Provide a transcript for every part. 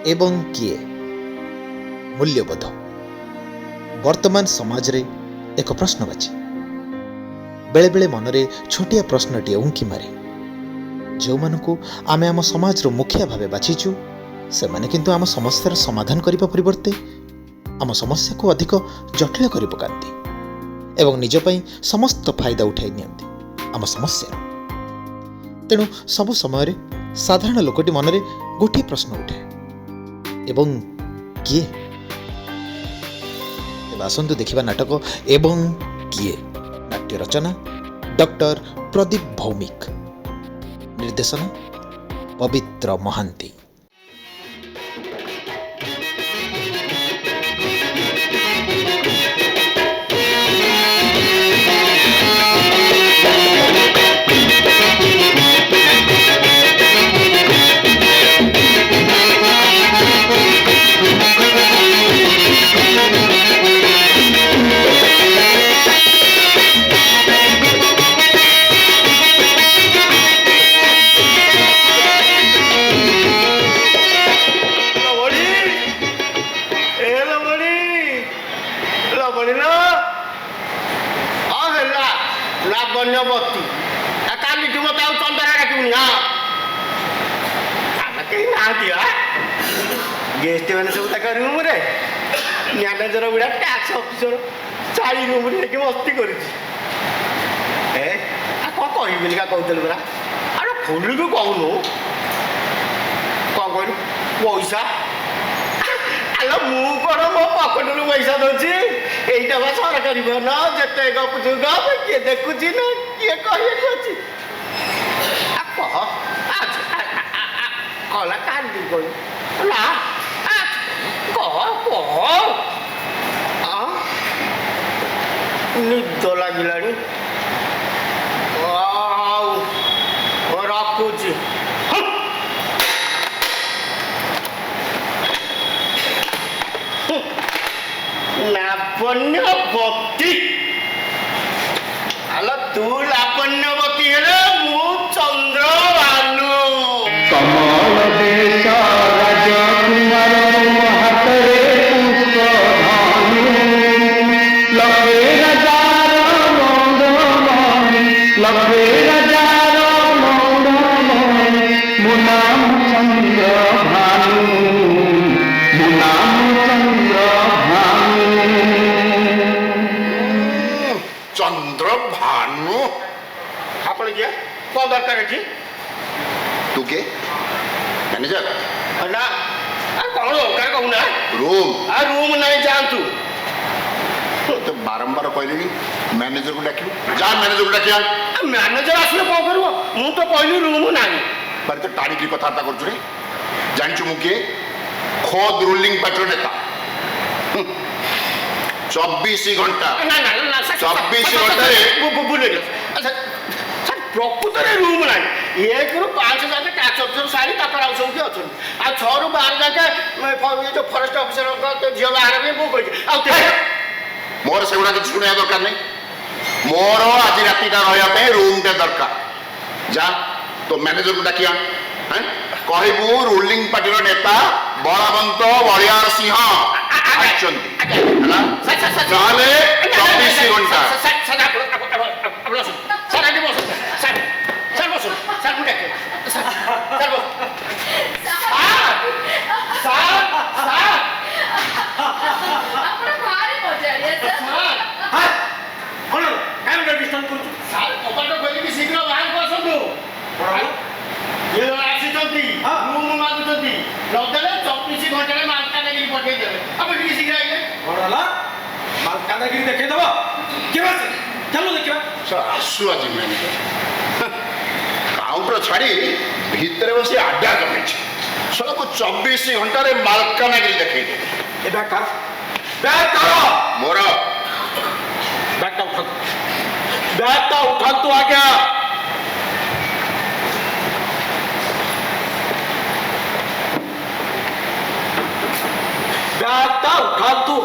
एवं किए मूल्यबोध वर्तमान समाज रे एक प्रश्नवाची बेले बेले मनरे छोटिया प्रश्नटी उंकी मारे जो मानकु आमे आम समाज रो मुखिया भावे बाछीचु से माने किंतु आम समस्यार समाधान करिबा परिवर्ते आम समस्या को अधिक जटिल करि पकांती एवं निज पई समस्त फायदा उठाई नियंती आम समस्या। तेणु सबु समय रे साधारण लोकटी मनरे गोटे प्रश्न उठे एवं किए। आसंतु देखिबा नाटक एवं किए। नाट्य रचना डॉक्टर प्रदीप भौमिक, निर्देशन पवित्र महांती। लावण्यवती काली मत चंदरा डाकनी हाँ कहीं ना गेस्ट मैंने सब रूम रे मैनेजर गुड़ा टैक्स ऑफिसर चाली रूम रे मस्ती कर कौन कहबी क्या कहते परा अरे फुल को कहूनु कौन कहलु पैसा आलो मु कौन मो पकेट रु पैसा दौची এইটা বা সরকারি বন যেতে গপুছু গপ কে দেখুছি না কে কহিয়ে আছে কহ কলা কান্দি কই না কহ কহ নিদ লাগিলানি রাখুছি लापण्यवती आलो तू लापण्यवती हेले मु चंद्रभानु कमल देश राजकुमार हाथरे पुष्पधानु लखे हजार मौडमणि लखे हजार मौडमणि मो नाम चंद्रभानु मो नाम चंद्रभानु आपण जे कौन दरकार है तू के मैनेजर ना कौन दरकार कहू ना रूम नहीं जानतु तो बारंबार कहली मैनेजर को डाकिलु जा मैनेजर को डाकिया मैनेजर आसले कौन करबो मु तो कहली रूम नाही पर तो टाणी की कथा करछु रे जानछु मु के खोद रूलिंग पार्टी नेता 24 घंटा ना ना ना 24 घंटा बुले अच्छा सर प्रकृत रे रूम नाही 1 रु 5 जाके टैक्स ऑफिसर सारी ताकर आउ सब के अछन आ 6 रु 12 जाके ये जो फॉरेस्ट ऑफिसर का तो जियो बाहर में बो कहि आ मोर सेगुडा किछ सुनिया दरकार नहीं मोर आज राति का रहया पे रूम ते दरकार जा तो मैनेजर को डाकिया हैं कहबू रूलिंग पार्टी रो नेता बलवंत बलियार सिंह आछंती हला ताले 24 घंटा मालकानगिरी देखे दबा के बात चलो देखिबा सर आसु आज मैनेजर काउंटर छाड़ी भीतर बसी अड्डा जमेछि सर को 24 घंटा रे मालकानगिरी देखे दे ए बैग करो मोर बैग उठा तो आ गया बैग उठा तू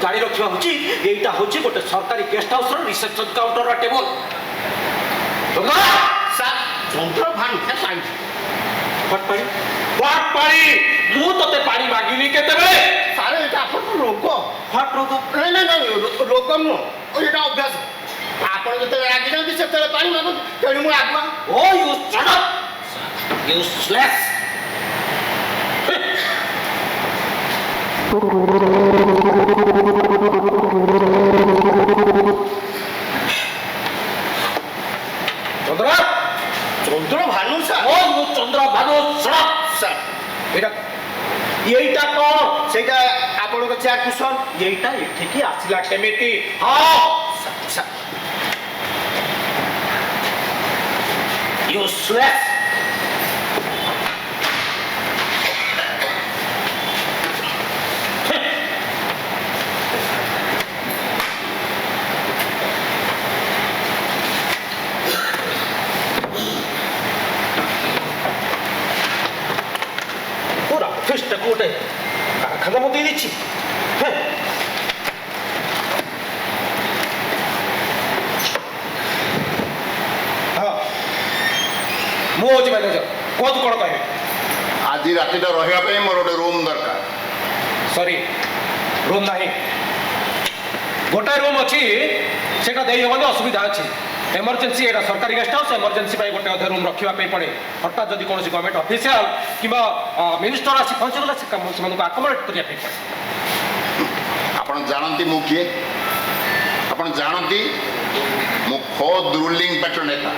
जारी रखा हूँ गोटे सरकारी guest house reception counter table Chandrabhanu what ପାଣି ମୁଁ ତତେ ପାଣି ମାଗିଲି କେତେବେଳେ? ସାର୍ ଏଇଟା ଆପଣଙ୍କ ରୋଗ। ହ୍ୱାଟ ରୋଗ? ନାଇଁ ନାଇଁ ନାଇଁ ରୋଗ ନୁହଁ, ଏଇଟା ଅଭ୍ୟାସ। ଆପଣ ଯେତେବେଳେ ରାଗିଯାନ୍ତି ସେତେବେଳେ ପାଣି ମାଗନ୍ତି, ତେଣୁ ମୁଁ ଆଗୁଆ। Oh you shut up useless. Chandra Chandra Bhanu sir. Oh you Chandra Bhanu shut up. Sir ଏଇଟା ଏଇଟା କଣ? ସେଇଟା ଆପଣଙ୍କ ଚେୟାର କୁସନ। ଏଇଟା ଏଠିକି ଆସିଲା କେମିତି? ହଁ ସାର୍ ୟୁଜଲେସ୍। পুরা অফিসটাকে গোটে কারখানা মতো দিচ্ছি। হ্যাঁ ହଁ ମୁଁ ହେଉଛି ମ୍ୟାନେଜର। କୁହନ୍ତୁ କ'ଣ କହିବେ? ଆଜି ରାତିଟା ରହିବା ପାଇଁ ମୋର ଗୋଟେ ରୁମ୍ ଦରକାର। ସରି ରୁମ୍ ନାହିଁ। ଗୋଟାଏ ରୁମ୍ ଅଛି, ସେଇଟା ଦେଇ ହେବନି, ଅସୁବିଧା ଅଛି। ଏମର୍ଜେନ୍ସି, ଏଇଟା ସରକାରୀ ଗେଷ୍ଟ ହାଉସ୍, ଏମର୍ଜେନ୍ସି ପାଇଁ ଗୋଟେ ଅଧେ ରୁମ୍ ରଖିବା ପାଇଁ ପଡ଼େ। ହଠାତ୍ ଯଦି କୌଣସି ଗଭର୍ଣ୍ଣମେଣ୍ଟ ଅଫିସିଆଲ କିମ୍ବା ମିନିଷ୍ଟର ଆସି ପହଞ୍ଚିଗଲା ସେମାନଙ୍କୁ ଆକୋମୋଡେଟ୍ କରିବା ପାଇଁ ପଡ଼େ। ଆପଣ ଜାଣନ୍ତି ମୁଁ କିଏ? ଆପଣ ଜାଣନ୍ତି ମୁଁ ଖୋଦ୍ ରୁଲିଂ ପାର୍ଟିର ନେତା।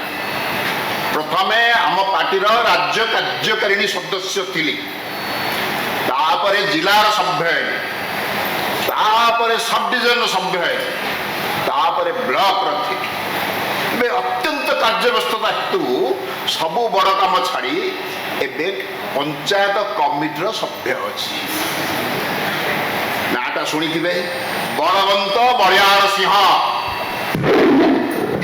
ପ୍ରଥମେ ଆମ ପାର୍ଟିର ରାଜ୍ୟ କାର୍ଯ୍ୟକାରିଣୀ ସଦସ୍ୟ ଥିଲି, ତାପରେ ଜିଲ୍ଲାର ସଭ୍ୟ ହେଲି, ତାପରେ ସବ୍ ଡିଭିଜନର ସଭ୍ୟ ହେଲି, ତାପରେ ବ୍ଲକର ଥିଲି। ଏବେ ଅତ୍ୟନ୍ତ କାର୍ଯ୍ୟବ୍ୟସ୍ତତା ହେତୁ ସବୁ ବଡ଼ କାମ ଛାଡ଼ି ଏବେ ପଞ୍ଚାୟତ କମିଟିର ସଭ୍ୟ ଅଛି। ନାଁଟା ଶୁଣିଥିବେ, ବଳବନ୍ତ ବଳିୟାର ସିଂହ।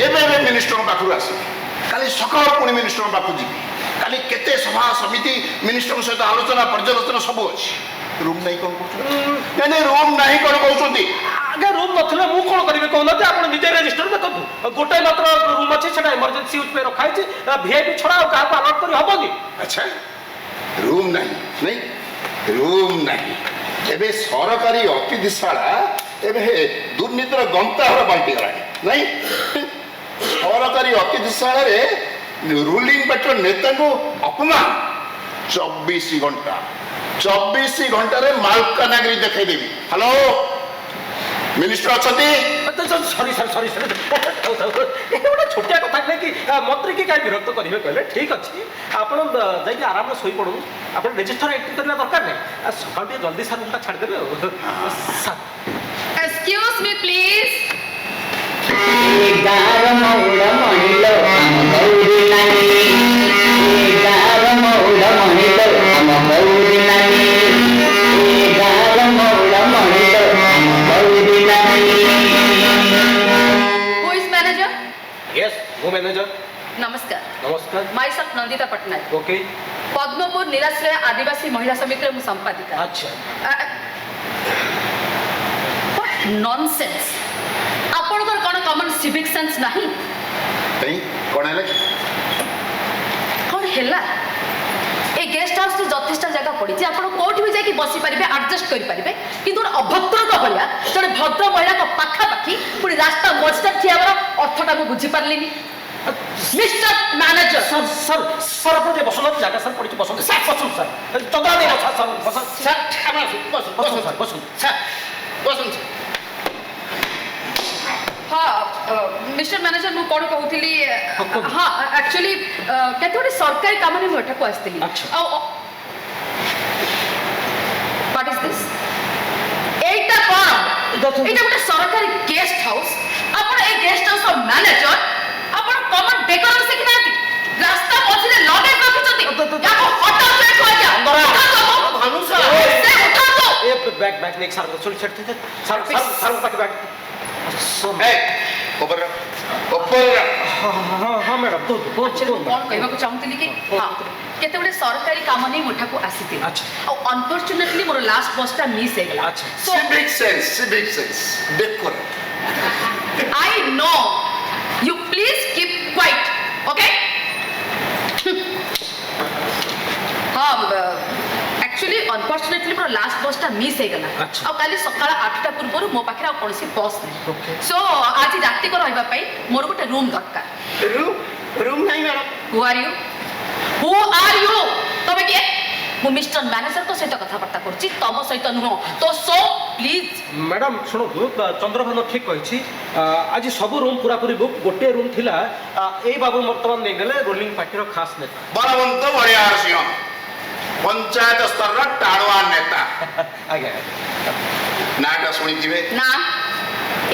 ଏବେ ଏବେ ମିନିଷ୍ଟରଙ୍କ ପାଖରୁ ଆସିବି, କାଲି ସକାଳ ପୁଣି ମିନିଷ୍ଟରଙ୍କ ପାଖକୁ ଯିବି। କାଲି କେତେ ସଭା ସମିତି ମିନିଷ୍ଟରଙ୍କ ସହିତ ଆଲୋଚନା ପର୍ଯ୍ୟାଲୋଚନା ସବୁ ଅଛି। ରୁମ୍ ନାହିଁ କ'ଣ କହୁଛନ୍ତି? ନାଇଁ ନାଇଁ ରୁମ୍ ନାହିଁ କ'ଣ କହୁଛନ୍ତି? ଆଜ୍ଞା ରୁମ୍ ନଥିଲେ ମୁଁ କ'ଣ କରିବି କହୁନାହାନ୍ତି? ଆପଣ ନିଜେ ରେଜିଷ୍ଟର ଦେଖନ୍ତୁ। ଗୋଟାଏ ମାତ୍ର ରୁମ୍ ଅଛି, ସେଟା ଏମର୍ଜେନ୍ସି ୟୁଜ୍ ପାଇଁ ରଖାହେଇଛି। ଭିଆଇପି ଛଡ଼ା ଆଉ କାହାକୁ ଆଲାଉଟ୍ କରି ହେବନି। ଆଚ୍ଛା ରୁମ୍ ନାହିଁ, ନାଇଁ ରୁମ୍ ନାହିଁ। ଏବେ ସରକାରୀ ଅତିଥିଶାଳା ଏବେ ଦୁର୍ନୀତିର ଗନ୍ତାଘର ବାଣ୍ଟିଗଲାଣି, ନାଇଁ? ସରକାରୀ ଅତିଥିଶାଳାରେ ରୁଲିଂ ପାର୍ଟିର ନେତାଙ୍କୁ ଅପମାନ। 24 ଘଣ୍ଟାରେ ମାଲକାନଗିରି ଦେଖେଇଦେବି। ହ୍ୟାଲୋ ମିନିଷ୍ଟର ଅଛନ୍ତି? ସରି ଗୋଟେ ଛୋଟିଆ କଥା ନାଇଁ କି ମନ୍ତ୍ରୀ କି କାହିଁ ବିରକ୍ତ କରିବେ କହିଲେ? ଠିକ୍ ଅଛି, ଆପଣ ଯାଇକି ଆରାମରେ ଶୋଇପଡ଼ନ୍ତୁ। ଆପଣ ରେଜିଷ୍ଟର ଏଣ୍ଟ୍ରି କରିବା ଦରକାର ନାହିଁ। ସକାଳୁ ଟିକେ ଜଲ୍ଦି ସାର୍ ରୁମ୍ଟା ଛାଡ଼ିଦେବେ ଆଉ। Sir Excuse me, please. ଗାର ମଉଡ଼ ମଣିଲ ଆମ ଗୌରୀ ନାନୀ, ଗାର ମଉଡ଼ ମଣିଲ ଆମ ଗୌରୀ ନାନୀ, ଗାର ମଉଡ଼ ମଣିଲ ଆମ ଗୌରୀ ନାନୀ। Who is manager? ୟେସ୍ ମୁଁ ମ୍ୟାନେଜର। Namaskar. ନମସ୍କାର। Myself Nandita Patnaik. Okay Padampur ନିରାଶ୍ରୟ ଆଦିବାସୀ ମହିଳା ସମିତିର ମୁଁ ସମ୍ପାଦିକା। ଆଚ୍ଛା What nonsense! ଆପଣଙ୍କର କ'ଣ କମନ୍ ସିଭିକ୍ ସେନ୍ସ ନାହିଁ? କାଇଁ କ'ଣ ହେଲା କି? କ'ଣ ହେଲା? ଏ ଗେଷ୍ଟ ହାଉସ୍ରେ ଯଥେଷ୍ଟ ଜାଗା ପଡ଼ିଛି, ଆପଣ କୋଉଠି ବି ଯାଇକି ବସିପାରିବେ, ଆଡଜଷ୍ଟ କରିପାରିବେ। କିନ୍ତୁ ଗୋଟେ ଅଭଦ୍ରଙ୍କ ଭଳିଆ ଜଣେ ଭଦ୍ର ମହିଳାଙ୍କ ପାଖାପାଖି ପୁଣି ରାସ୍ତା ମଝିରେ ଠିଆ ହେବାର ଅର୍ଥଟା ମୁଁ ବୁଝିପାରିଲିନି। Mister manager, sir sir sir ଆପଣ ଟିକେ ବସନ୍ତୁ, ଜାଗା ସାର୍ ପଡ଼ିଛି, ବସନ୍ତୁ। ସାର୍ ବସନ୍ତୁ ସାର୍, ଚନ୍ଦ୍ରା ଦେଇ ବସ ସାର୍, ବସନ୍ତୁ ସାର୍ ଆପଣ ଆସନ୍ତୁ, ବସନ୍ତୁ ବସନ୍ତୁ ବସନ୍ତୁ ସାର୍, ବସନ୍ତୁ। ସାର୍ ବସନ୍ତୁ। ହଁ ମିଷ୍ଟର ମ୍ୟାନେଜର ମୁଁ କ'ଣ କହୁଥିଲି? କୁହନ୍ତୁ। ହଁ ଆକ୍ଚୁଆଲି କେତେ ଗୋଟେ ସରକାରୀ କାମରେ ମୁଁ ଏଠାକୁ ଆସିଥିଲି। ଆଚ୍ଛା। ଆଉ ହ୍ୱାଟ୍ ଇଜ୍ ଦିସ୍? ଏଇଟା କ'ଣ? ଏଇଟା ଗୋଟେ ସରକାରୀ ଗେଷ୍ଟ ହାଉସ୍। ଆପଣ ଏ ଗେଷ୍ଟ ହାଉସ୍ର ମ୍ୟାନେଜର, ଆପଣ କମନ୍ ଡେକୋରମ୍ ଶିଖିନାହାନ୍ତି? ରାସ୍ତା ମଝିରେ ଲଗେଜ୍ ରଖିଛନ୍ତି। ୟାକୁ ହଟାନ୍ତୁ ଏଠୁ ଆଜ୍ଞା। ଭାନୁ ସାର୍ ଉଠାନ୍ତୁ। ଏ ବ୍ୟାଗ ନେଇକି ସାର୍ ଛୋଟ ଛୋଟ ସାର୍ ସାର୍ ପାଖେ ବ୍ୟାଗ। ଉପରେ ହଁ ମ୍ୟାଡ଼ାମ୍ ଆକ୍ଚୁଆଲି ମୁଁ କ'ଣ କହିବାକୁ ଚାହୁଁଥିଲି କି ହଁ କେତେ ଗୋଟେ ସରକାରୀ କାମ ନେଇ ମୁଁ ଏଠାକୁ ଆସିଥିଲି। ଆଚ୍ଛା। ଆଉ ଅନଫର୍ଚୁନେଟଲି ମୋର ଲାଷ୍ଟ ବସ୍ଟା ମିସ୍ ହେଇଗଲା। ଆଚ୍ଛା। So civic sense ଦେଖ। I know. You please keep quiet. Okay? Unfortunately मोर लास्ट बसटा मिस हो गला अच्छा। आ काली सकाळ 8टा पूर्व मो पाखरे आ कोनसी बस नहीं Okay. सो आज राति को रहबा पई मोर गोटे रूम दरकार रूम नहीं मैडम हु आर यू तबे के मु मिस्टर मैनेजर तो सहित कथबार्ता करछि तम सहित नुह तो सो प्लीज मैडम शुणु चंद्रभान ठीक कही आज सब रूम पूरा पूरी बुक गोटे रूम थिला ए बाबू वर्तमान नहीं गले रोलिंग पार्टी खास नेता बलवंत बड़ियार सिंह पंचायत स्तर टाणुआ नेता आज्ञा नाटा शुणिथिबे ना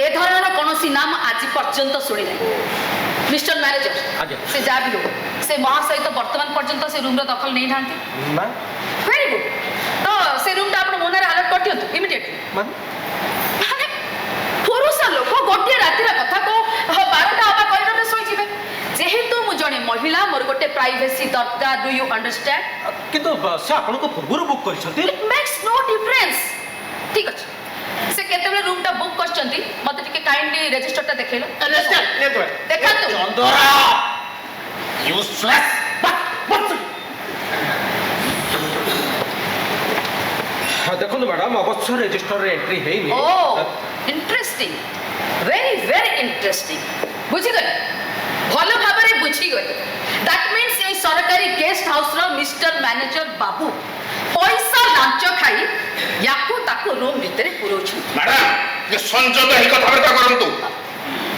ए धरणर कोनोसी नाम आज पर्यंत सुनी नहीं मिस्टर मैनेजर आज्ञा। से जा भी हो से महाशय तो वर्तमान पर्यंत से रूम रो दखल नहीं थांती ना वेरी गुड तो से रूम टा आपण मोनारे अलर्ट कर दियंतु इमिडिएटली मान माने पुरुष लोक गोटे रातिर कथा को 12टा आबा करिडोर सोई जिवे जेहेतु मु जणे महिला मोर गोटे प्राइवेसी दरकार डू यू अंडरस्टैंड किंतु से आपन को पूर्व बुक करछथि इट मेक्स नो डिफरेंस ठीक अछि से केतेबेले रूम टा बुक करछंती मते टिके काइंडली रजिस्टर टा देखैलो देखंतु चंद्रा यूजलेस देखो मैडम अवश्य रजिस्टर रे एंट्री है नहीं ओ इंटरेस्टिंग वेरी इंटरेस्टिंग बुझी गले भलो भाबरे बुझी गले दैट मींस ए सरकारी गेस्ट हाउस रो मिस्टर मैनेजर बाबू पैसा लांच खाई याकू ताकू रूम भितरे पुरोछु मैडम ये संजोग ही कथाबार्ता करंतु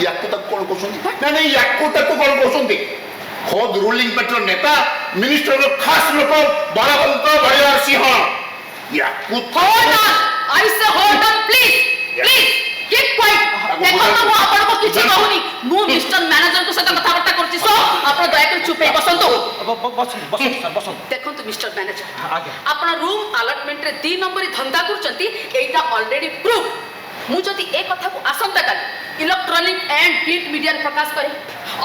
याकू तक कोन कोसुंदी ना नहीं याकू तक कोन कोसुंदी खुद रूलिंग पार्टी नेता मिनिस्टर रो खास लोक बलवंत बड़ियार सिंह याकू होल्ड ऑन आई से hold on please keep quiet देखो तो मु आपण को किछ कहूनी मु मिस्टर मैनेजर को सता कथा बर्ता करछि सो आपण दया कर चुप हे बसंतो बस देखो तो मिस्टर मैनेजर आज्ञा। आपण रूम अलॉटमेंट रे 3 नंबर धंदा करचंती एटा ऑलरेडी प्रूफ मु जदी ए कथा को आसंता काल इलेक्ट्रॉनिक एंड प्रिंट मीडिया रे प्रकाश करे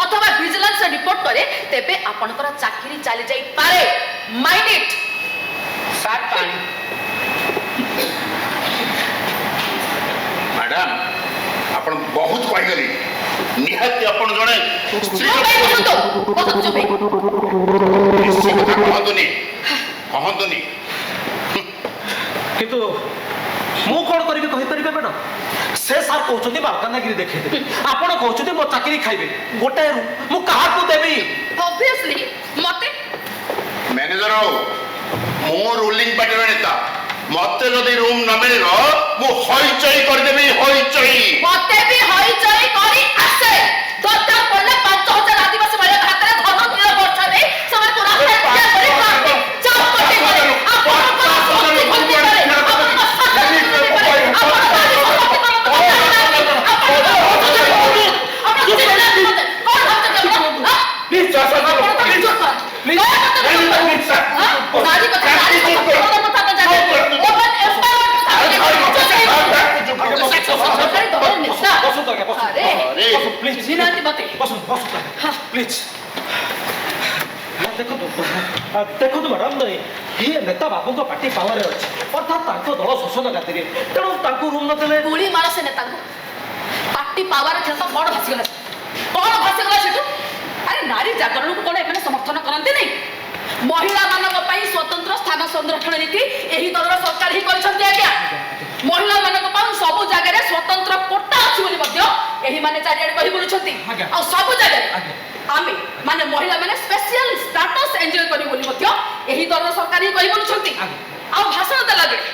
अथवा विजिलेंस रे रिपोर्ट करे तेबे आपनकर चाकरी चली जाई पारे माइंड इट सात पानी मैडम आपण बहुत कहि गली निहाती आपण जणे स्त्री कहंतुनी किंतु मु कोन करिबे कहि परिबे मैडम से सार कहउछथि बालकानागिरी देखै दे आपण कहउछथि मो चाकरी खाइबे गोटे रूम मु कहा को देबी ऑब्वियसली मते मैनेजर हो मो रूलिंग पार्टी नेता मते जदि रूम न मिलिलो मु होइचई कर देबी होइचई मते भी होई चई करी आसे दरकार पड़ले 5000 आदिवासी महिला हाथ रे धन दिया वर्षा दे समय को रास्ता दिया करे काटे चाप पट्टी करे आपण को सोची भक्ति करे आपण को सत्य करे आपण को प्लीज देखो मैडम ये नेता बाबू पार्टी पावर अच्छे अर्थात दल शोषण गाती तेणु रूम नदेले गुली मार से नेता पार्टी पावर थे तो कौन भासीगला कौन भासीगला सेठू अरे नारी जागरण को कौन एमने समर्थन करते नहीं महिला मानक पई स्वतंत्र स्थान संरक्षण नीति एही दलर सरकार ही करछन्ती आज्ञा महिला मानक पई सब जगह रे स्वतंत्र कोटा अछि बोली मध्य एही माने चारियाडे कहि बोलुछन्ती आ सब जगह आमे माने महिला माने स्पेशल स्टेटस एन्जॉय करी बोली मध्य एही दलर सरकार ही कहि बोलुछन्ती आ भाषण देला बेले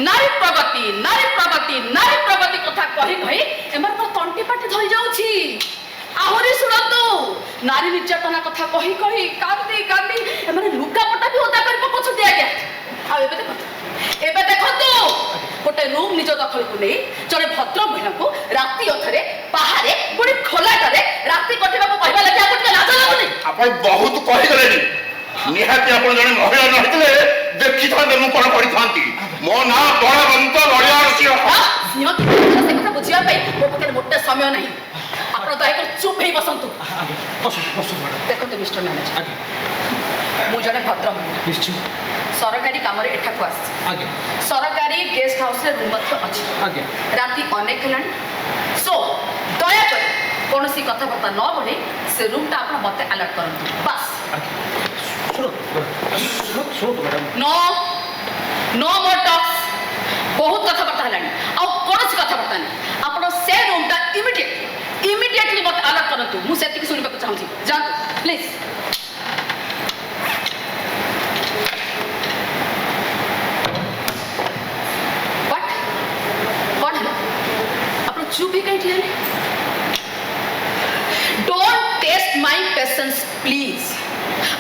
नारी प्रगति कथा कहि कहि एमर तो तंटी पाटी धरि जाउछि आहुरी सुनतु नारी निर्यातना कथा कहि कहि कांदी कांदी एमने लुका पटा भी होता कर पछुती आज्ञा आ एबे देखंतु गोटे रूम निज दखल को नै जने भद्र महिला को राति अथरे बाहरे पुणी खोलाटारे राति कटिबा को कहबा लागि आपन के लाज लागुनी आपण बहुत कहि गलेनी निहाती आपण जने महिला न हितले देखि थांते मु कोन पड़ी थांती मो ना बलवंत बड़ियार सिंह सिंह की से कथा बुझिया पई मो पके मोटे समय नहीं आपण दया कर चुप हे बसंतु देखो तो मिस्टर मैनेजर मु जने भद्र निश्चित सरकारी काम रे एठा को आसी सरकारी गेस्ट हाउस रे रूम अछि राति अनेक हेलानी सो दया कर कोनोसी कथा बता न बढ़े से रूम ता आपण मते अलर्ट करंतु बस सुनो मैडम नो नो मोर टॉक्स बहुत कथबार्ता है आ कौन कथबार्ता नहीं आप से रूमटा इमिडिएटली मत अलर्ट करतु मुझे शुणा चाहूँगी जातु प्लीज चुप ही कहीं ठिया don't test my patience please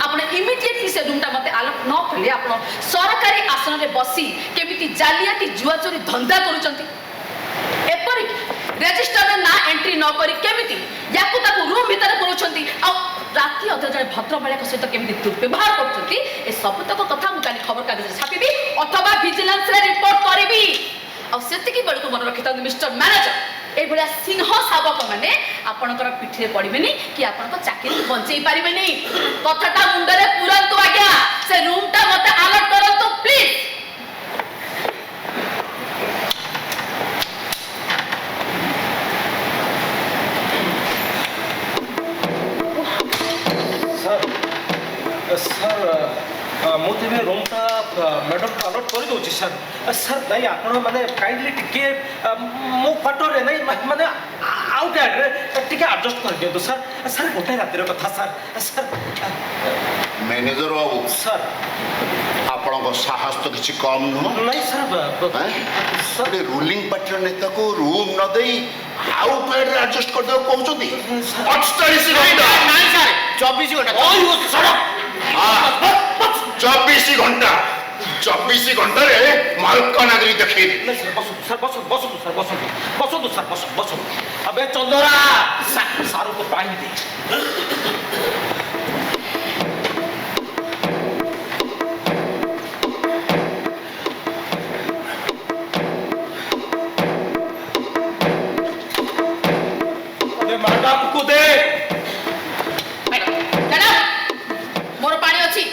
आपण इमिडिएटली से रूमटा मते आलोक न खोले आपण सरकारी आसन रे बसी केमिति जालियाती जुआ चोरी धंधा करूचंती एपरि रजिस्टर में ना एंट्री न करी केमिति याकु ताकु रूम भीतर करूचंती आ राति अधे जने भद्र बालिका सहित केमिति दुर्व्यवहार करूचंती ए सब तक कथा मु काली खबर कागज रे छापिबी अथवा विजिलेंस रे रिपोर्ट करबी आ सेति बड़ को मन रखिता मिस्टर मैनेजर ए भलिया सिंह शावक माने आपनकर पिठिरे पड़िबेनी कि आपनकर चाकरी बंचेई पारिबेनी कथाटा मुंडरे पुरंतु आज्ञा से रूमटा मते अलर्ट करंतु प्लीज सर ମୁଁ ତେବେ ରୁମ୍ଟା ମ୍ୟାଡ଼ାମ୍ ଆଲର୍ଟ କରିଦେଉଛି ସାର୍ ସାର୍ ନାଇଁ ଆପଣ ମାନେ କାଇଣ୍ଡଲି ଟିକେ ମୋ କ୍ୱାର୍ଟରରେ ନାଇଁ ମାନେ ଆଉଟ୍ ଆଡ଼ରେ ଟିକେ ଆଡ଼ଜଷ୍ଟ କରିଦିଅନ୍ତୁ ସାର୍ ସାର୍ ଗୋଟେ ରାତିର କଥା ସାର୍ ସାର୍ ମ୍ୟାନେଜର ବାବୁ ସାର୍ ଆପଣଙ୍କ ସାହସ ତ କିଛି କମ୍ ନୁହଁ ନାଇଁ ସାର୍ ଗୋଟେ ରୁଲିଂ ପାର୍ଟିର ନେତାକୁ ରୁମ୍ ନ ଦେଇ ଆଉଟ୍ ଆଡ଼ରେ ଆଡ଼ଜଷ୍ଟ କରିଦେବାକୁ କହୁଛନ୍ତି 48 ଘଣ୍ଟା ନାଇଁ ସାର୍ 24 ଘଣ୍ଟା 24 ଘଣ୍ଟା 24 ଘଣ୍ଟାରେ ମାଲକାନଗିରି ଦେଖେଇବି ସାର୍ ବସନ୍ତୁ ସାର୍ ବସନ୍ତୁ ଆବେ ଚନ୍ଦରା ସାର୍ଙ୍କୁ ପାଣି ଦେ मैडम को दे मैडम मोर पानी अच्छी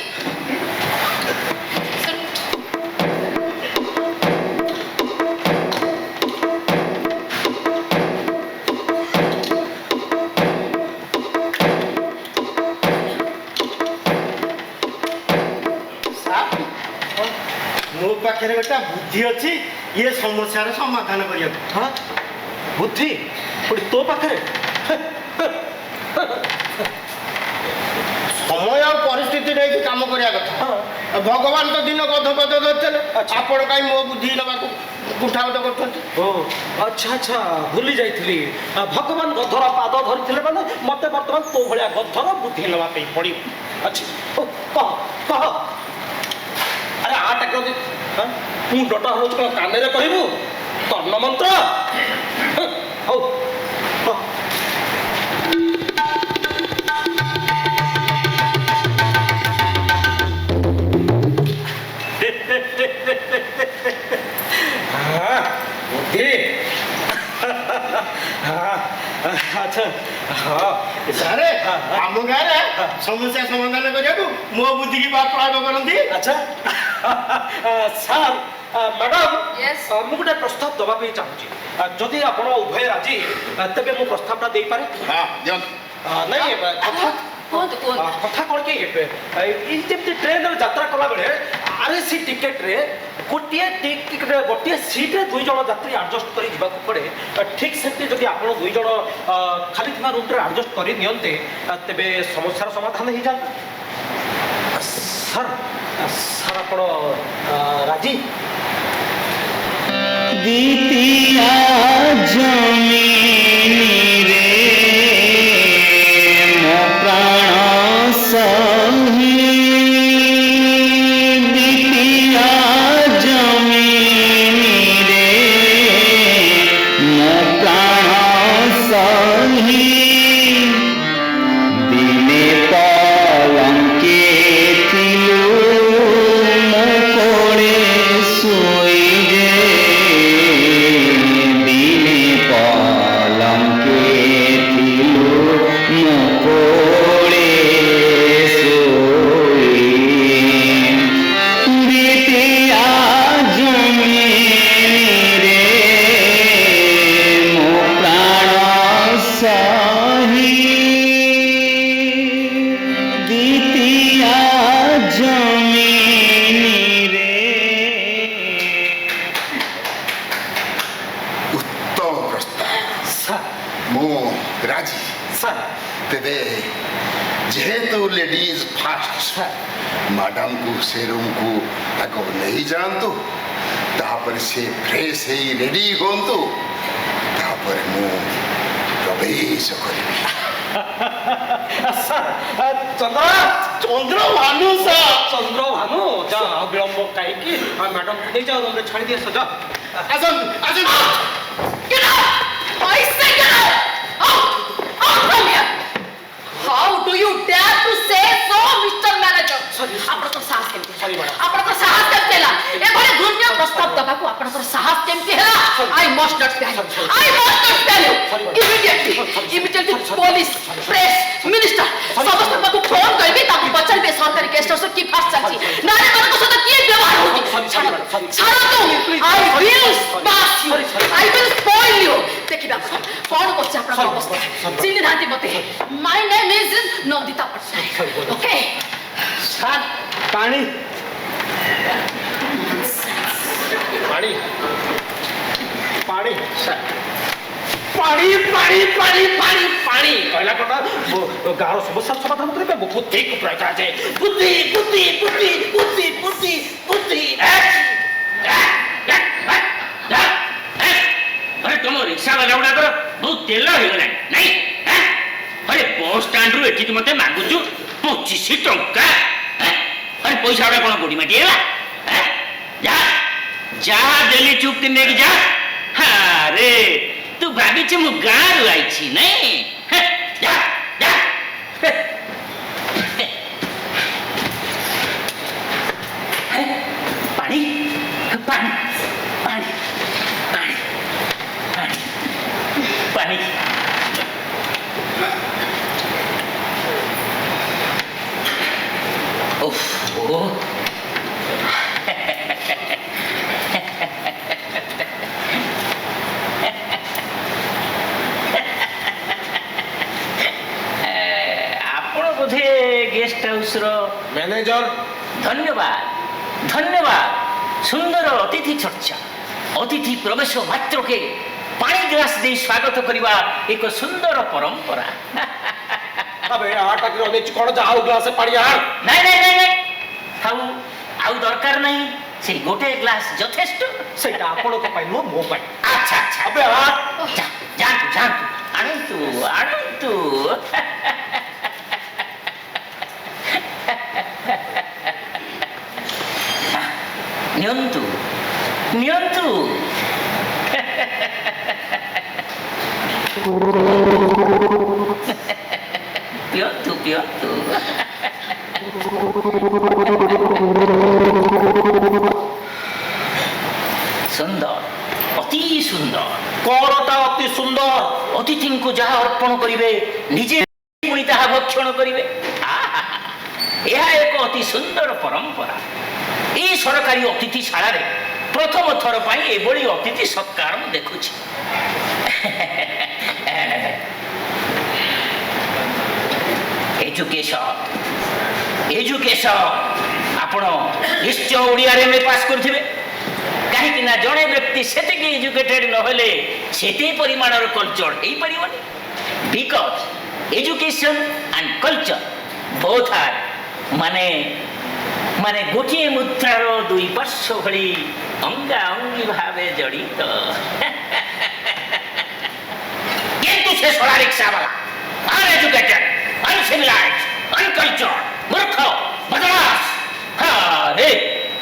मो पाखे गोटा बुद्धि अच्छी ये समस्यार समाधान करिया हाँ बुद्धि तो पाखे समय और परिस्थिति नहीं काम करिया कथा भगवान तो दिन गध पद धरते आपण कहीं मो बुद्धि नवा कुठावट करते ओ अच्छा अच्छा भूली जाइली भगवान गधर पाद धरी मैंने मत बर्तमान तो भाया गधर बुद्धि नवा पड़ो अच्छा कह कह अरे आ टेक्नोलॉजी तू डटा हो कान में कहबू कर्ण मंत्र हौ बुद्धि अच्छा हाँ सारे आम गाँव समस्या समाधान करिया मो बुद्धि की बात प्रयोग करती अच्छा सर मैडम Yes. मु गोटे प्रस्ताव दवा चाहूँगी जदि आप उभय राजी तेज मु प्रस्तावटा दे पारे नहीं कथा कथा कौन कि ट्रेन यात्रा कला बेले आरएसी टिकेट रे गोटे सीट्रे दुई जन यात्री आडजस्ट कर पड़े ठीक से जब आप दुई जन खाली रूम्रे आडजस्ट कर नियंते तेरे समस्यार समाधान हो जाए सर सर आप राजी द्वितीया जमीनी रे मो प्राण सही द्वितीया जमीनी रे मो प्राण सही दिने पलंके थिलु मो कोड़े सोई जे दिने पलंके थिलु मो कोड़े सोई द्वितीया जमीनी रे मो प्राण सही द्वितीया जमीनी रे ଯେହେତୁ ଲେଡିଜ ଫାଷ୍ଟ ମ୍ୟାଡାମକୁ ସେ ରୁମକୁ ଆଗ ନେଇ ଯାଆନ୍ତୁ, ତାପରେ ସେ ଫ୍ରେଶ ହେଇ ରେଡି ହୁଅନ୍ତୁ, ତାପରେ ମୁଁ ପ୍ରବେଶ କରିବି। ଚନ୍ଦ୍ରଭାନୁ ସାର୍ ଚନ୍ଦ୍ରଭାନୁ ଯା ଆଉ ବିଳମ୍ବ କାହିଁକି ମ୍ୟାଡାମକୁ ନେଇଯାଅ ରୁମରେ ଛାଡ଼ି ଦିଏ ସଜା ଆସନ୍ତୁ ଆସନ୍ତୁ। Get out! I say get out! Out! Out from here! How do you dare to say so, Mr. Manager? Sorry. ଆପଣଙ୍କର ସାହସ କେମିତି? Sorry, madam. ଆପଣଙ୍କର ସାହସ କେମିତି ହେଲା? ଏଭଳି ଘୃଣ୍ୟ ପ୍ରସ୍ତାବ ଦେବାକୁ ଆପଣଙ୍କର ସାହସ କେମିତି ହେଲା? I must not stand. I must not stand. Immediately, police, press, minister, ସମସ୍ତଙ୍କ ପାଖକୁ ଫୋନ କରିବି, ତାକୁ ପଚାରିବେ ସରକାରୀ ଗେଷ୍ଟ ହାଉସରେ କି ଫାଷ୍ଟ ଚାଲିଛି, ନାରୀମାନଙ୍କ ସହିତ କି ବ୍ୟବହାର ହଉଛି। ଛାଡ଼ନ୍ତୁ, I will pass you. I will spoil you. ଦେଖିବା କ'ଣ କରୁଛି ଆପଣଙ୍କ ଅବସ୍ଥା। ଚିହ୍ନି ନାହାନ୍ତି ମୋତେ। My name is Nandita Patnaik. Okay? Sir ପାଣି ପାଣି ପାଣି ପାଣି ପାଣି ପାଣି ପାଣି ପାଣି କହିଲା କଥା ଗାଁର ସମସ୍ୟା ସମାଧାନ କରିବେ ବୁଦ୍ଧିକୁ ପ୍ରୟୋଗ କରାଯାଏ। ବୁଦ୍ଧି ବୁଦ୍ଧି ବୁଦ୍ଧି ବୁଦ୍ଧି ବୁଦ୍ଧି ବୁଦ୍ଧି। अरे तुम रिक्शा वाला गुड़ाकर बहुत तेल हो गला नहीं? अरे बस स्टैंड रु एठी मते मागुचु 25 टंका। अरे पैसा उडा कोन गोडी माटी हेला? जा जा देली चुप के नेक जा। अरे तू भाभी छ मु गाँ रु आई छी नहीं? जा जा पानी पानी पानी पानी उफ आपण बोधे गेस्ट हाउस रो मैनेजर धन्यवाद धन्यवाद। सुंदर अतिथि चर्चा अतिथि प्रवेश मात्र के पानी ग्लास दे स्वागत करवा एक सुंदर परंपरा। अबे आटा किलो ने कोन जाओ ग्लास पानी आर नहीं नहीं नहीं नहीं आउ आउ दरकार नहीं से गोटे ग्लास यथेष्ट। सेटा आपण को पाई नो मो पाई। अच्छा अच्छा अबे आ जा जा आनंतु आनंतु नियंतु नियंतु पियंतु पियंतु सुंदर अति सुंदर कोरटा अति सुंदर अतिथि को जहाँ अर्पण करिवे निजे पुणी ताहा भक्षण करिवे। यह एक अति सुंदर परंपरा। ये सरकारी अतिथिशाला रे प्रथम थर पाई एभली अतिथि सत्कार मु देखुछि। एजुकेशन एजुकेशन आपण निश्चय ओडिया रे में पास करथिबे कहीं ना जड़े व्यक्ति सेतिक एजुकेटेड नहले सेते परिमाणर कल्चर हेई परिबनी। Because education and culture both are माने माने गोटे मुद्रार दुई पार्श्व भली अंगा अंगी भावे जड़ित। किंतु से सोला रिक्शा वाला अनएजुकेटेड अनसिविलाइज्ड अनकल्चर्ड मूर्ख बदमाश अरे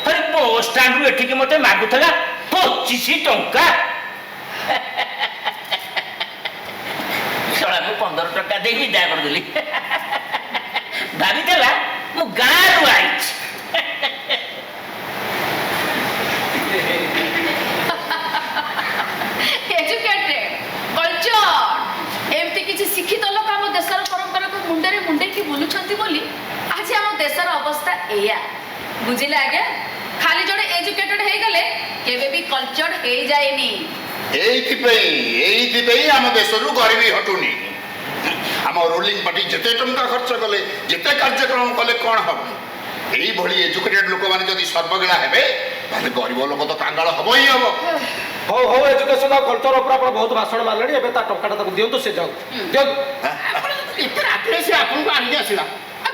अरे बस स्टैंड रु एठी के मते मागुथला 25 टंका। सोला को 15 टका दे विदा कर देली। भाभी देला मु गाँ रु आई एजुकेटेड कल्चर एमती किसी शिक्षित लोक आम देशर परंपरा को मुंडे मुंडे की बुलुछंती बोली आज आम देशर अवस्था एया बुझिले आज्ञा। खाली जड़े एजुकेटेड हे गले केबे भी कल्चर हे जाएनी। एइथिपई आम देशरू गरीबी हटुनी। आम रूलिंग पार्टी जेते टंका खर्च कले जेते कार्यक्रम कले कौन हम यही भली एजुकेटेड लोक माने जदि सर्वगिला हेबे ताले गरीब लोक तो कांगाल हबो ही हबो। हो हो एजुकेशन और कल्चर ऊपर आपण बहुत भाषण मारलेनी एबे ता टंकाटा ताको दियंतु से जाऊ दियंतु। ଆପଣ ଏତେ ରାତିରେ ସେ ଆପଣଙ୍କୁ ଆଣିକି ଆସିଲା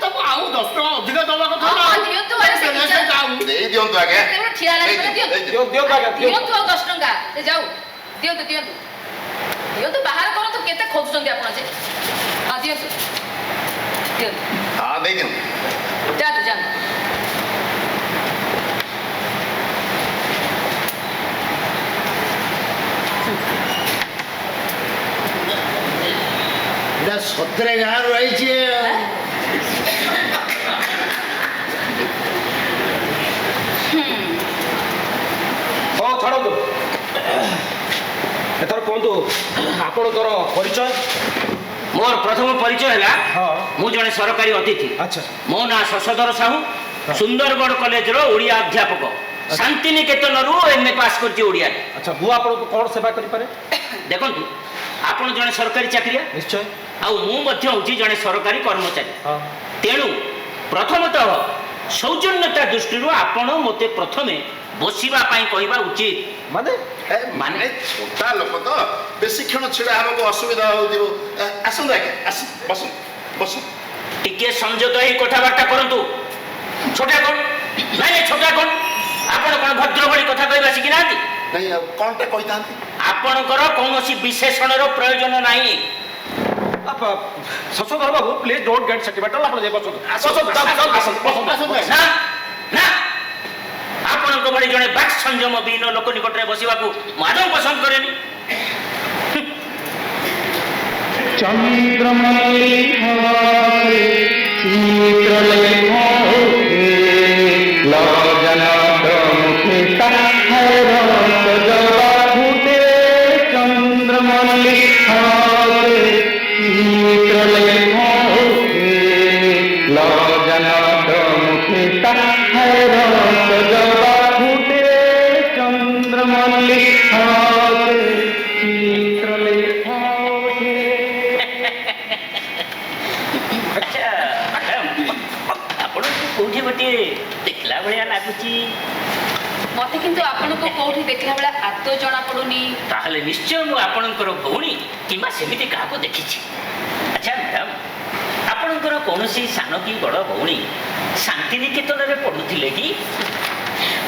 ତାକୁ ଆଉ 10 ଟଙ୍କା ଅଧିକ ଦବା କଥା ହଁ, ନା। ହଁ, ଦିଅନ୍ତୁ, ଆରେ ସେ ଦେଲେ ବିଚାରା- ଯାଉ। ଦେଇ ଦିଅନ୍ତୁ ଆଜ୍ଞା କେବଳ ଠିଆ ହେଲା ପରେ ଦିଅନ୍ତୁ ଦିଅନ୍ତୁ ଆଜ୍ଞା ଦିଅନ୍ତୁ ଆଉ 10 ଟଙ୍କା ସେ ଯାଉ ଦିଅନ୍ତୁ ଦିଅନ୍ତୁ ଦିଅନ୍ତୁ ବାହାର କରନ୍ତୁ କେତେ ଖୋଜୁଛନ୍ତି ଆପଣ ଯେ ହଁ ଦିଅନ୍ତୁ ଦିଅନ୍ତୁ ହଁ ଦେଇ ଦିଅନ୍ତୁ ଯାଆନ୍ତୁ ଯାଆନ୍ତୁ ଏଇଟା ସତରେ ଗାଁରୁ ଆଇଛି। ହଉ ଛାଡ଼ନ୍ତୁ ଏଥର କୁହନ୍ତୁ ଆପଣଙ୍କର ପରିଚୟ। ମୋର ପ୍ରଥମ ପରିଚୟ ହେଲା ହଁ। ମୁଁ ଜଣେ ସରକାରୀ ଅତିଥି। ଆଚ୍ଛା ମୋ ନାଁ ଶଶଧର ସାହୁ ସୁନ୍ଦରଗଡ଼ କଲେଜର ଓଡ଼ିଆ ଅଧ୍ୟାପକ ଶାନ୍ତିନିକେତନରୁ MA ପାସ୍ କରିଛି ଓଡ଼ିଆରେ। ଆଚ୍ଛା ମୁଁ ଆପଣଙ୍କୁ କ'ଣ ସେବା କରିପାରେ? ଦେଖନ୍ତୁ ଆପଣ ଜଣେ ସରକାରୀ ଚାକିରିଆ ନିଶ୍ଚୟ। ଆଉ ମୁଁ ମଧ୍ୟ ହେଉଛି ଜଣେ ସରକାରୀ କର୍ମଚାରୀ। ହଁ ତେଣୁ ପ୍ରଥମତଃ ସୌଜନ୍ୟତା ଦୃଷ୍ଟିରୁ ଆପଣ ମୋତେ ପ୍ରଥମେ ବସିବା ପାଇଁ କହିବା ଉଚିତ। ମାନେ ମାନେ ଛୋଟା ଲୋକ ତ ବେଶୀ କ୍ଷଣ ଛିଡ଼ା ହେବାକୁ ଅସୁବିଧା ହଉଥିବ ଆସନ୍ତୁ ଆଜ୍ଞା ଆସନ୍ତୁ ବସନ୍ତୁ ବସନ୍ତୁ ଟିକେ ସଂଯତ ହେଇ କଥାବାର୍ତ୍ତା କରନ୍ତୁ। ଛୋଟା କ'ଣ ନାଇଁ ନାଇଁ ଛୋଟା କ'ଣ ଆପଣ କ'ଣ ଭଦ୍ର ଭଳି କଥା କହିବା ଶିଖିନାହାନ୍ତି? ନାଇଁ ଆଉ କ'ଣଟା କହିଥାନ୍ତି ଆପଣଙ୍କର କୌଣସି ବିଶେଷଣର ପ୍ରୟୋଜନ ନାହିଁ। ଶଶଧର ବାବୁ ପ୍ଲିଜ୍ ଡୋଣ୍ଟ ଗେଟ୍ ସେଣ୍ଟିମେଣ୍ଟାଲ। ଆପଣ ଯାଇ ବସନ୍ତୁ ନା ନା ଆପଣଙ୍କ ଭଳି ଜଣେ ବାକ୍ ସଂଯମ ବିହୀନ ଲୋକ ନିକଟରେ ବସିବାକୁ ମୁଁ ଆଦୌ ପସନ୍ଦ କରେନି। ଆଚ୍ଛା ମ୍ୟାଡ଼ାମ୍ ଆପଣଙ୍କୁ କୋଉଠି ଗୋଟିଏ ଦେଖିଲା ଭଳିଆ ଲାଗୁଛି। ମତେ କିନ୍ତୁ ଆପଣଙ୍କୁ କୋଉଠି ଦେଖିଲା ବେଳେ ଆଦୌ ଜଣା ପଡୁନି। ତାହେଲେ ନିଶ୍ଚୟ ମୁଁ ଆପଣଙ୍କର ଭଉଣୀ କିମ୍ବା ସେମିତି କାହାକୁ ଦେଖିଛି। ଆଚ୍ଛା ମ୍ୟାଡ଼ାମ୍ ଆପଣଙ୍କର କୌଣସି ସାନ କି ବଡ଼ ଭଉଣୀ ଶାନ୍ତିନିକେତନରେ ପଢ଼ୁଥିଲେ କି?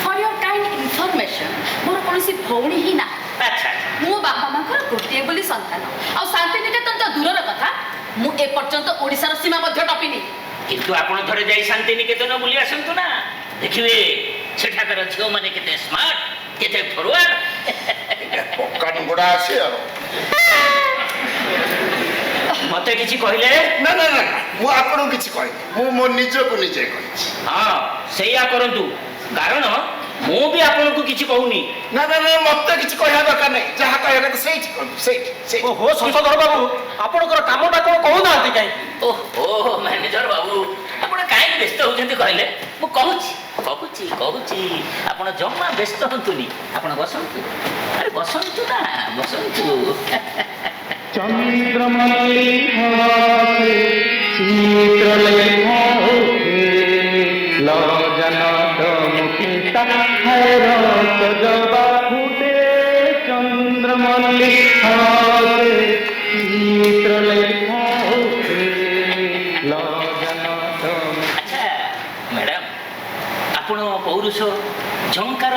ଫର୍ ୟୋର୍ କାଇଣ୍ଡ ଇନଫର୍ମେସନ୍ ମୋର କୌଣସି ଭଉଣୀ ହିଁ ନାହିଁ। ଆଚ୍ଛା ମୋ ବାପା ମାଙ୍କର ଗୋଟିଏ ବୋଲି ସନ୍ତାନ। ଆଉ ଶାନ୍ତିନିକେତନ ତ ଦୂରର କଥା ମୁଁ ଏପର୍ଯ୍ୟନ୍ତ ଓଡ଼ିଶାର ସୀମା ମଧ୍ୟ ଟପିନି। କିନ୍ତୁ ଆପଣ ଥରେ ଯାଇ ଶାନ୍ତିନିକେତନ ବୁଲି ଆସନ୍ତୁ ନା, ଦେଖିବେ ସେଠାକାର ଝିଅମାନେ କେତେ ସ୍ମାର୍ଟ କେତେ ଫରୱାର୍ଡ। ପକ୍କା ଗୁଡ଼ା ଅଛି ଆଉ ମତେ କିଛି କହିଲେ? ନା ନା ନା ମୁଁ ଆପଣଙ୍କୁ କିଛି କହିନି ମୁଁ ମୋ ନିଜକୁ ନିଜେ କହିଛି ହଁ ସେଇଆ କରନ୍ତୁ, କାରଣ ମୁଁ ବି ଆପଣଙ୍କୁ କିଛି କହୁନି। ନା ନା ନା ମତେ କିଛି କହିବା ଦରକାର ନାହିଁ ଯାହା କହିବା କଥା ସେଇଠି କହିବି ସେଇଠି ସେଇଠି ଓହୋ ଶଶଧର ବାବୁ ଆପଣଙ୍କର କାମଟା କ'ଣ କହୁନାହାନ୍ତି କାହିଁକି? ଓହୋ ମ୍ୟାନେଜର ବାବୁ ଆପଣ କାହିଁକି ବ୍ୟସ୍ତ ହଉଛନ୍ତି କହିଲେ? ମୁଁ କହୁଛି କହୁଛି କହୁଛି ଆପଣ ଜମା ବ୍ୟସ୍ତ ହୁଅନ୍ତୁନି। ଆପଣ ବସନ୍ତୁ, ଆରେ ବସନ୍ତୁ ନା ବସନ୍ତୁ। ଆଚ୍ଛା ମ୍ୟାଡ଼ାମ୍ ଆପଣ ପୌରୁଷ ଝଙ୍କାର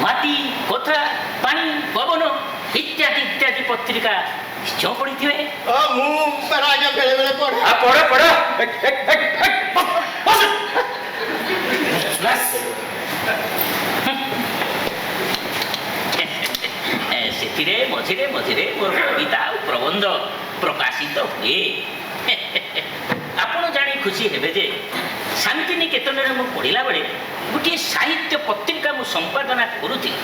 ମାଟି କଥା ପାଣି ପବନ ଇତ୍ୟାଦି ଇତ୍ୟାଦି ପତ୍ରିକା ନିଶ୍ଚୟ ପଢ଼ିଥିବେ। ମୁଁ ଆଜ୍ଞା ବେଳେ ବେଳେ ପଢେ। ପଢ଼ ପଢ଼। ସେଥିରେ ମଝିରେ ମଝିରେ ମୋର କବିତା ଆଉ ପ୍ରବନ୍ଧ ପ୍ରକାଶିତ ହୁଏ। ଆପଣ ଜାଣି ଖୁସି ହେବେ ଯେ ଶାନ୍ତିନିକେତନରେ ମୁଁ ପଢ଼ିଲା ବେଳେ ଗୋଟିଏ ସାହିତ୍ୟ ପତ୍ରିକା ମୁଁ ସମ୍ପାଦନା କରୁଥିଲି,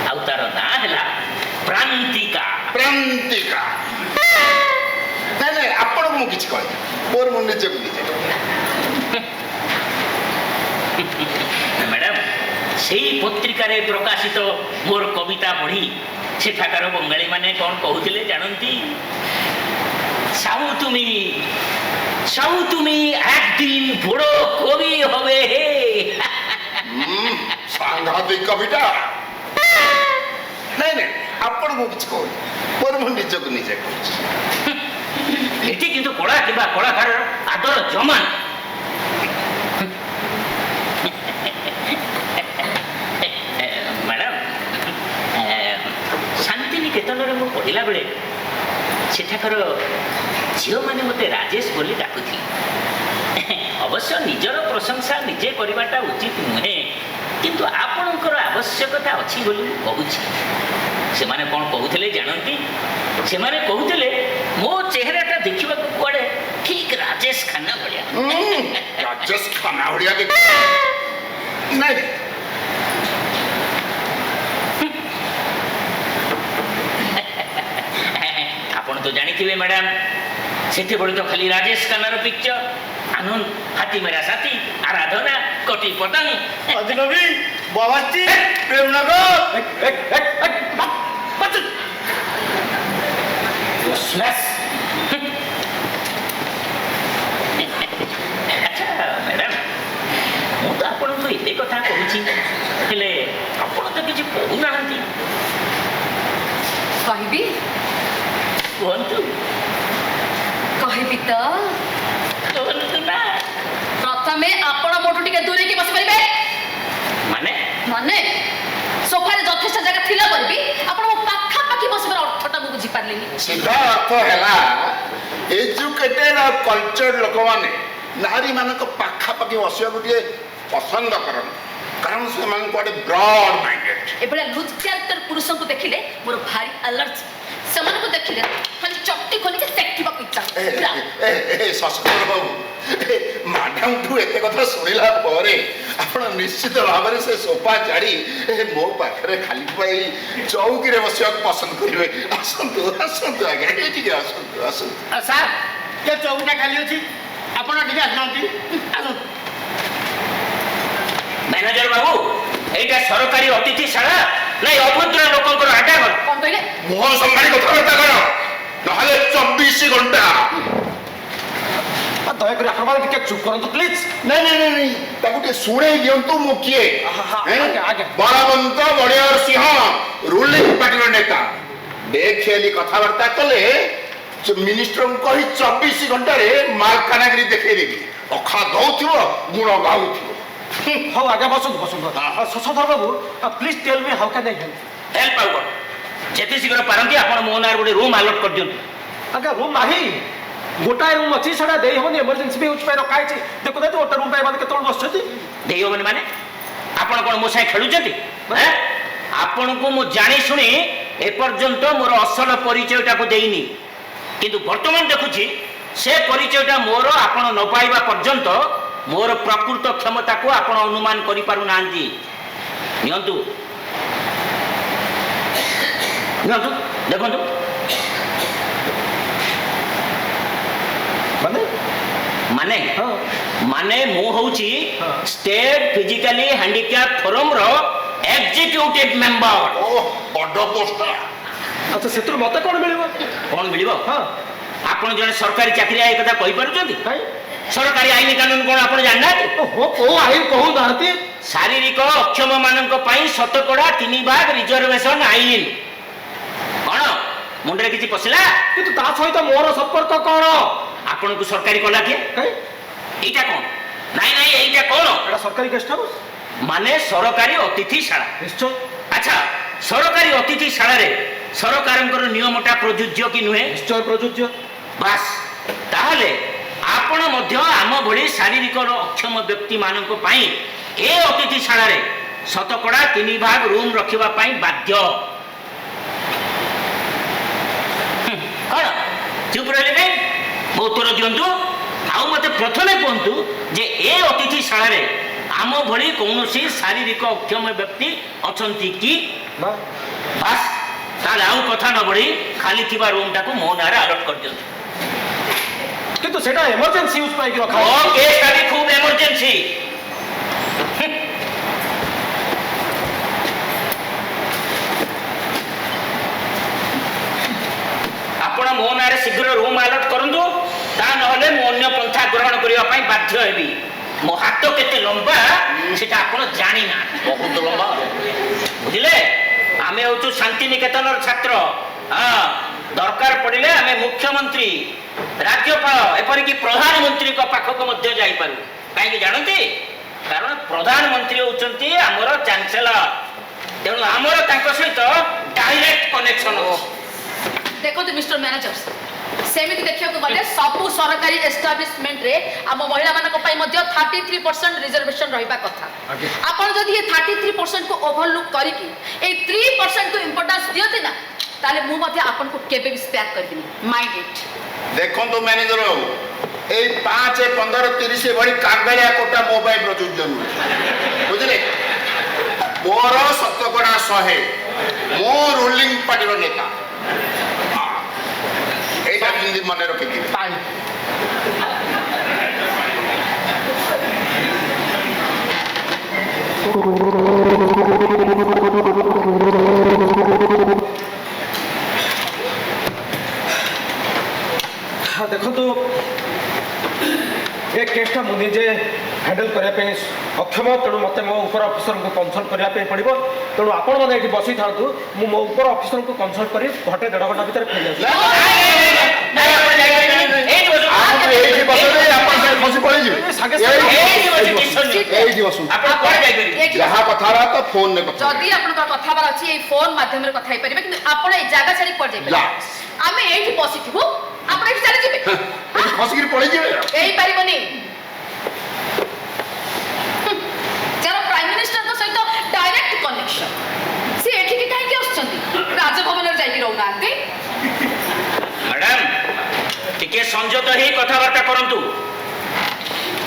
ଆଉ ତାର ନାଁ ହେଲା ପ୍ରାନ୍ତିକା। ପ୍ରାନ୍ତିକା ନାଇଁ ନାଇଁ ଆପଣଙ୍କୁ ମୁଁ କିଛି କହିନି ମୋର ମୁଁ ନିଜକୁ ନିଜେ ମ୍ୟାଡ଼ାମ୍ ସେଇ ପତ୍ରିକାରେ ପ୍ରକାଶିତ ମୋର କବିତା ପଢ଼ି ସେଠାକାର ବଙ୍ଗାଳୀମାନେ କ'ଣ କହୁଥିଲେ ଜାଣନ୍ତି? সাউ তুমি একদিন বড় কবি হবে হে। ସାଂଘାତିକ କବିଟା ନାଇଁ ନାଇଁ ଆପଣ ମୁଁ କିଛି କହୁନି ମୋର ମୁଁ ନିଜକୁ ନିଜେ କହୁଛି ଏଠି କିନ୍ତୁ କଳା କିମ୍ବା କଳାକାରର ଆଦର ଜମା। ଆସିଲା ବେଳେ ସେଠାକାର ଝିଅମାନେ ମୋତେ ରାଜେଶ ବୋଲି ଡାକୁଥିଲେ। ଅବଶ୍ୟ ନିଜର ପ୍ରଶଂସା ନିଜେ କରିବାଟା ଉଚିତ ନୁହେଁ, କିନ୍ତୁ ଆପଣଙ୍କର ଆବଶ୍ୟକତା ଅଛି ବୋଲି ମୁଁ କହୁଛି। ସେମାନେ କ'ଣ କହୁଥିଲେ ଜାଣନ୍ତି? ସେମାନେ କହୁଥିଲେ ମୋ ଚେହେରାଟା ଦେଖିବାକୁ କୁଆଡ଼େ ଠିକ୍ ରାଜେଶ ଖାନ୍ନା ଭଳିଆ। ରାଜେଶ ଖାନ୍ନା ଭଳିଆ ନାଇଁ ଆପଣ ତ ଜାଣିଥିବେ ମ୍ୟାଡାମ, ସେତେବେଳେ ତ ଖାଲି ରାଜେଶ ଖାନ୍ନାର ପିକ୍ଚର, ଆନନ୍ଦ, ହାତୀ ମେରା ସାଥୀ, ଆରାଧନା, କଟି ପତଙ୍ଗ, ଅଜନବୀ, ବାବାଜୀ, ପ୍ରେମନଗର। ଆଚ୍ଛା ମ୍ୟାଡାମ, ମୁଁ ତ ଆପଣଙ୍କୁ ଏତେ କଥା କହୁଛି, ହେଲେ ଆପଣ ତ କିଛି କହୁନାହାନ୍ତି। କହିବି କୁହନ୍ତୁ କହିବି ତ। କୁହନ୍ତୁ ନା। ପ୍ରଥମେ ଆପଣ ମୋଠୁ ଟିକେ ଦୂରେଇକି ବସି ପାରିବେ? ମାନେ ମାନେ ସୋଫାରେ ଯଥେଷ୍ଟ ଜାଗା ଥିଲା କରିବି, ଆପଣ ମୋ ପାଖାପାଖି ବସିବାର ଅର୍ଥଟା ମୁଁ ବୁଝିପାରିଲିନି। ସିଧା ଅର୍ଥ ହେଲା ଏଜୁକେଟେଡ୍ ଆଉ କଲଚର୍ଡ ଲୋକମାନେ ନାରୀମାନଙ୍କ ପାଖାପାଖି ବସିବାକୁ ଟିକେ ପସନ୍ଦ କରନ୍ତି, କାରଣ ସେମାନଙ୍କୁ ଗୋଟେ ବ୍ରଡ ମାଇଣ୍ଡେଡ୍। ଏଭଳିଆ ଲୁଜ୍ କ୍ୟାରେକ୍ଟର ପୁରୁଷଙ୍କୁ ଦେଖିଲେ ମୋର ଭାରି ଆଲର୍ଜି। ସେମାନଙ୍କୁ ଦେଖିଲେ ଖାଲି ଚଟି ଖୋଲିକି ସେକିବାକୁ ଇଚ୍ଛା ହୁଏ। ଶଶିଧର ବାବୁ, ମ୍ୟାଡାମଠୁ ଏତେ କଥା ଶୁଣିଲା ପରେ ଆପଣ ନିଶ୍ଚିତ ଭାବରେ ସେ ସୋଫା ଛାଡ଼ି ମୋ ପାଖରେ ଖାଲି ପାଇ ଚୌକିରେ ବସିବାକୁ ପସନ୍ଦ କରିବେ। ଆସନ୍ତୁ ଆସନ୍ତୁ ଆଜ୍ଞା, ଟିକେ ଆସନ୍ତୁ ଆସନ୍ତୁ। ସାର୍, ଏ ଚୌକିଟା ଖାଲି ଅଛି, ଆପଣ ଟିକେ ଆସୁନାହାନ୍ତି। ଆସନ୍ତୁ। ମ୍ୟାନେଜର ବାବୁ, ଏଇଟା ସରକାରୀ ଅତିଥିଶାଳା ନାଇଁ ଅଭଦ୍ର ଲୋକଙ୍କର ଆଡ୍ଡା ଘର? କଣ କହିଲେ? ମୁହଁ ସମ୍ଭାଳି କଥାବାର୍ତ୍ତା କର, ନହେଲେ 24 ଘଣ୍ଟା। ଦୟାକରି ଆପଣମାନେ ଟିକେ ଚୁପ୍ କରନ୍ତୁ ପ୍ଲିଜ। ନାଇଁ ନାଇଁ ନାଇଁ ନାଇଁ, ତାକୁ ଟିକେ ଶୁଣେଇ ଦିଅନ୍ତୁ ମୁଁ କିଏ। ଆଜ୍ଞା, ଆଜ୍ଞା। ବଳବନ୍ତ ବଳିଆର ସିଂହ, ରୁଲିଂ ପାର୍ଟିର ନେତା। ବେଖିଆଲି କଥାବାର୍ତ୍ତା କଲେ ମିନିଷ୍ଟରଙ୍କୁ କହି 24 ଘଣ୍ଟାରେ ମାଲକାନଗିରି ଦେଖେଇଦେବି। ଅଖା ଦଉଥିବ, ଗୁଣ ଗାଉଥିବ। ହଉ ଆଜ୍ଞା, ବସନ୍ତୁ ବସନ୍ତୁ। ଶଶଧର ବାବୁ, please tell me how can I help? Help ଆଉ କ'ଣ? ଯେତେ ଶୀଘ୍ର ପାରନ୍ତି ଆପଣ ମୋ ନାଁରେ ଗୋଟେ ରୁମ୍ ଆଲଟ୍ କରିଦିଅନ୍ତୁ। ଆଜ୍ଞା ରୁମ୍ ନାହିଁ, ଗୋଟାଏ ରୁମ୍ ଅଛି, ସେଟା ଦେଇ ହେବନି, ଏମର୍ଜେନ୍ସି ବି ୟୁଜ୍ ପାଇଁ ରଖା ହେଇଛି। ଦେଖୁନାହାନ୍ତି ଗୋଟେ ରୁମ୍ ପାଇଁ ମାନେ କେତେବେଳେ ବସୁଛନ୍ତି। ଦେଇ ହେବନି ମାନେ? ଆପଣ କ'ଣ ମୋ ସାଙ୍ଗେ ଖେଳୁଛନ୍ତି? ଆପଣଙ୍କୁ ମୁଁ ଜାଣି ଶୁଣି ଏପର୍ଯ୍ୟନ୍ତ ମୋର ଅସଲ ପରିଚୟଟାକୁ ଦେଇନି, କିନ୍ତୁ ବର୍ତ୍ତମାନ ଦେଖୁଛି ସେ ପରିଚୟଟା ମୋର ଆପଣ ନ ପାଇବା ପର୍ଯ୍ୟନ୍ତ ମୋର ପ୍ରକୃତ କ୍ଷମତାକୁ ଆପଣ ଅନୁମାନ କରିପାରୁନାହାନ୍ତି। ନିଅନ୍ତୁ ନିଅନ୍ତୁ, ଦେଖନ୍ତୁ। ମାନେ ମାନେ ହଁ, ମାନେ ମୁଁ ହଉଛି ଷ୍ଟେଟ୍ ଫିଜିକାଲି ହ୍ୟାଣ୍ଡିକ୍ୟାପ୍ ଫୋରମର ଏକ୍ଜିକ୍ୟୁଟିଭ ମେମ୍ବର। ଓ ବଡ ପୋଷ୍ଟ। ଆଚ୍ଛା ସେଥିରୁ ମତେ କ'ଣ ମିଳିବ? କ'ଣ ମିଳିବ? ହଁ, ଆପଣ ଜଣେ ସରକାରୀ ଚାକିରିଆ ଏ କଥା କହିପାରୁଛନ୍ତି? କାଇଁ? ସରକାରୀ ଆଇନ କାନୁନ କ'ଣ ଆପଣ ଜାଣିନାହାନ୍ତି? ଓହୋ, କୋଉ ଆଇନ କହୁନାହାନ୍ତି? ଶାରୀରିକ ଅକ୍ଷମ ମାନଙ୍କ ପାଇଁ ଶତକଡ଼ା 3% ରିଜର୍ଭେସନ ଆଇନ। କ'ଣ ମୁଣ୍ଡରେ କିଛି ପଶିଲା? କିନ୍ତୁ ତା ସହିତ ମୋର ସମ୍ପର୍କ କ'ଣ? ଆପଣଙ୍କୁ ସରକାରୀ କଲା କିଏ? କାଇଁ? ଏଇଟା କ'ଣ? ନାଇଁ ନାଇଁ, ଏଇଟା କ'ଣ? ଏଟା ସରକାରୀ ଗେଷ୍ଟ ହାଉସ୍? ମାନେ ସରକାରୀ ଅତିଥିଶାଳା। ନିଶ୍ଚୟ ଆଚ୍ଛା, ସରକାରୀ ଅତିଥିଶାଳାରେ ସରକାରଙ୍କର ନିୟମଟା ପ୍ରଯୁଜ୍ୟ କି ନୁହେଁ? ନିଶ୍ଚୟ ପ୍ରଯୁଜ୍ୟ। ବାସ୍, ତାହେଲେ ଆପଣ ମଧ୍ୟ ଆମ ଭଳି ଶାରୀରିକ ଅକ୍ଷମ ବ୍ୟକ୍ତିମାନଙ୍କ ପାଇଁ ଏ ଅତିଥିଶାଳାରେ ଶତକଡ଼ା 3% ରୁମ୍ ରଖିବା ପାଇଁ ବାଧ୍ୟ। କ'ଣ ଚୁପ୍ ରହିଲେ କାଇଁ? ମୋ ଉତ୍ତର ଦିଅନ୍ତୁ। ଆଉ ମୋତେ ପ୍ରଥମେ କୁହନ୍ତୁ ଯେ ଏ ଅତିଥିଶାଳାରେ ଆମ ଭଳି କୌଣସି ଶାରୀରିକ ଅକ୍ଷମ ବ୍ୟକ୍ତି ଅଛନ୍ତି କି? ନା, ବାସ୍, ତାହେଲେ ଆଉ କଥା ନ ବଢ଼ି ଖାଲି ଥିବା ରୁମ୍ଟାକୁ ମୋ ନାଁରେ ଆଲଟ୍ କରିଦିଅନ୍ତୁ। କିନ୍ତୁ ସେଟା ଏମର୍ଜେନ୍ସି ୟୁଜ୍ ପାଇଁ ରଖା ମୋ କେସ୍ଟା ବି ଖୁବ୍ ଏମର୍ଜେନ୍ସି। ଆପଣ ମୋ ନାଁରେ ଶୀଘ୍ର ରୁମ୍ ଆଲଟ୍ କରନ୍ତୁ, ତା ନହେଲେ ମୁଁ ଅନ୍ୟ ପନ୍ଥା ଗ୍ରହଣ କରିବା ପାଇଁ ବାଧ୍ୟ ହେବି। ମୋ ହାତ କେତେ ଲମ୍ବା ସେଟା ଆପଣ ଜାଣିନାହାନ୍ତି। ବହୁତ ଲମ୍ବା। ବୁଝିଲେ? ଆମେ ହଉଛୁ ଶାନ୍ତିନିକେତନର ଛାତ୍ର। ହଁ, ଦରକାର ପଡ଼ିଲେ ଆମେ ମୁଖ୍ୟମନ୍ତ୍ରୀ, ରାଜ୍ୟପାଳ, ଏପରିକି ପ୍ରଧାନମନ୍ତ୍ରୀଙ୍କ ପାଖକୁ ମଧ୍ୟ ଯାଇପାରୁ। କାହିଁକି ଜାଣନ୍ତି? କାରଣ ପ୍ରଧାନମନ୍ତ୍ରୀ ହେଉଛନ୍ତି ଆମର ଚାନ୍ସେଲର, ତେଣୁ ଆମର ତାଙ୍କ ସହିତ ଡାଇରେକ୍ଟ କନେକ୍ସନ ଅଛି। ଦେଖନ୍ତୁ ମିଷ୍ଟର ମ୍ୟାନେଜର ସେମିତି ଦେଖିବାକୁ ଗଲେ ସବୁ ସରକାରୀ ଏଷ୍ଟାବ୍ଲିଶମେଣ୍ଟରେ ଆମ ମହିଳାମାନଙ୍କ ପାଇଁ ମଧ୍ୟ 33% ରିଜର୍ଭେସନ ରହିବା କଥା ଆଜ୍ଞା। ଆପଣ ଯଦି ଏ 33% କୁ ଓଭରଲୁକ୍ କରିକି ଏଇ 3% କୁ ଇମ୍ପୋର୍ଟାନ୍ସ ଦିଅନ୍ତି ନା ତାହେଲେ ମୁଁ ମଧ୍ୟ ଆପଣଙ୍କୁ କେବେ ବି ସ୍ପେୟାର କରିବିନି ମାଇଣ୍ଡ ଇଟ୍। ଦେଖନ୍ତୁ ମ୍ୟାନେଜର ବାବୁ ଏଇ 5, 15, 30 ଭଳି କାଗଳିଆ କୋଟା ମୋ ପାଇଁ ପ୍ରଯୁଜ୍ୟ ନୁହେଁ ବୁଝିଲେ। ମୋର ଶତକଡ଼ା 100 ମୁଁ ରୁଲିଂ ପାର୍ଟିର ନେତା এইটা যদি মনে রখিথিবে ପାଣି ଦେଖନ୍ତୁ ଏ କେସ୍ଟା ମୁଁ ନିଜେ ହ୍ୟାଣ୍ଡେଲ୍ କରିବା ପାଇଁ ଅକ୍ଷମ ତେଣୁ ମୋତେ ମୋ ଉପର ଅଫିସରଙ୍କୁ କନସଲ୍ଟ କରିବା ପାଇଁ ପଡ଼ିବ ତେଣୁ ଆପଣମାନେ ଏଠି ବସିଥାନ୍ତୁ ମୁଁ ମୋ ଉପର ଅଫିସରଙ୍କୁ କନସଲ୍ଟ କରି ଘଣ୍ଟେ 1.5 ଘଣ୍ଟା ଭିତରେ ଫେରି ଆସିବି। এইটি বসে আপন বসে পড়ে যাবে এইটি বসুন যাহা কথা তো ফোন নে কথা যদি আপনার কথাবার আছে এই ফোন মাধ্যমে কথা হই পারিবে কিন্তু আপন এই জায়গা ছাড়ি পড় যাইবে আমি এইটি বসিথিবু আপন এইটি চলে যাবে এইটি খসিকি পড়ে যাবে এই পারিবনি যারা প্রাইম মিনিস্টার সহিত ডাইরেক্ট কনেকশন সে এঠিকি কাইকি আসছন্তি রাজভবনের যাইকি রহুনান্তি ম্যাডাম টিকে সংযত হয়ে কথাবার্তা করন্তু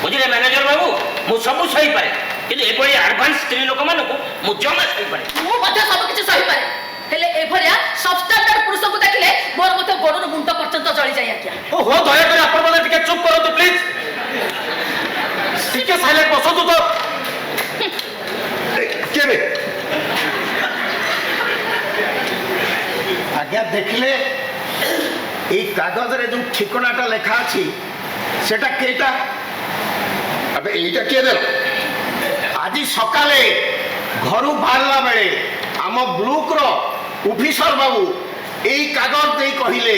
বুঝলে ম্যানেজর বাবু মু সবু সহি পারে কিন্তু এপরি অ্যাডভান্স স্ত্রী লোক মানুষ মু জমা সহি পারে ମୁଁ ମଧ୍ୟ ସବୁ କିଛି ସହିପାରେ ହେଲେ ଏଭଳିଆ ସବଷ୍ଟାଣ୍ଡାର୍ଡ ପୁରୁଷକୁ ଦେଖିଲେ ମୋର ମଧ୍ୟ ଗୋଡ଼ରୁ ମୁଣ୍ଡ ପର୍ଯ୍ୟନ୍ତ ଜଳିଯାଏ ଆଜ୍ଞା। ଓହୋ ଦୟାକରି ଆପଣମାନେ ଟିକେ ଚୁପ୍ କରନ୍ତୁ ପ୍ଲିଜ୍ ଟିକେ ସାଇଲେଣ୍ଟ ବସନ୍ତୁ ତ କେବେ ଆଜ୍ଞା ଦେଖିଲେ এই কাগজরে যে ঠিকনাটা লেখা আছে সেটা কেটা আবে এইটা কে দেল আজি সকালে ঘরু বাহারলা বেড়ে আম ব্লুকর অফিসর বাবু এই কাগজ দেই কহিলে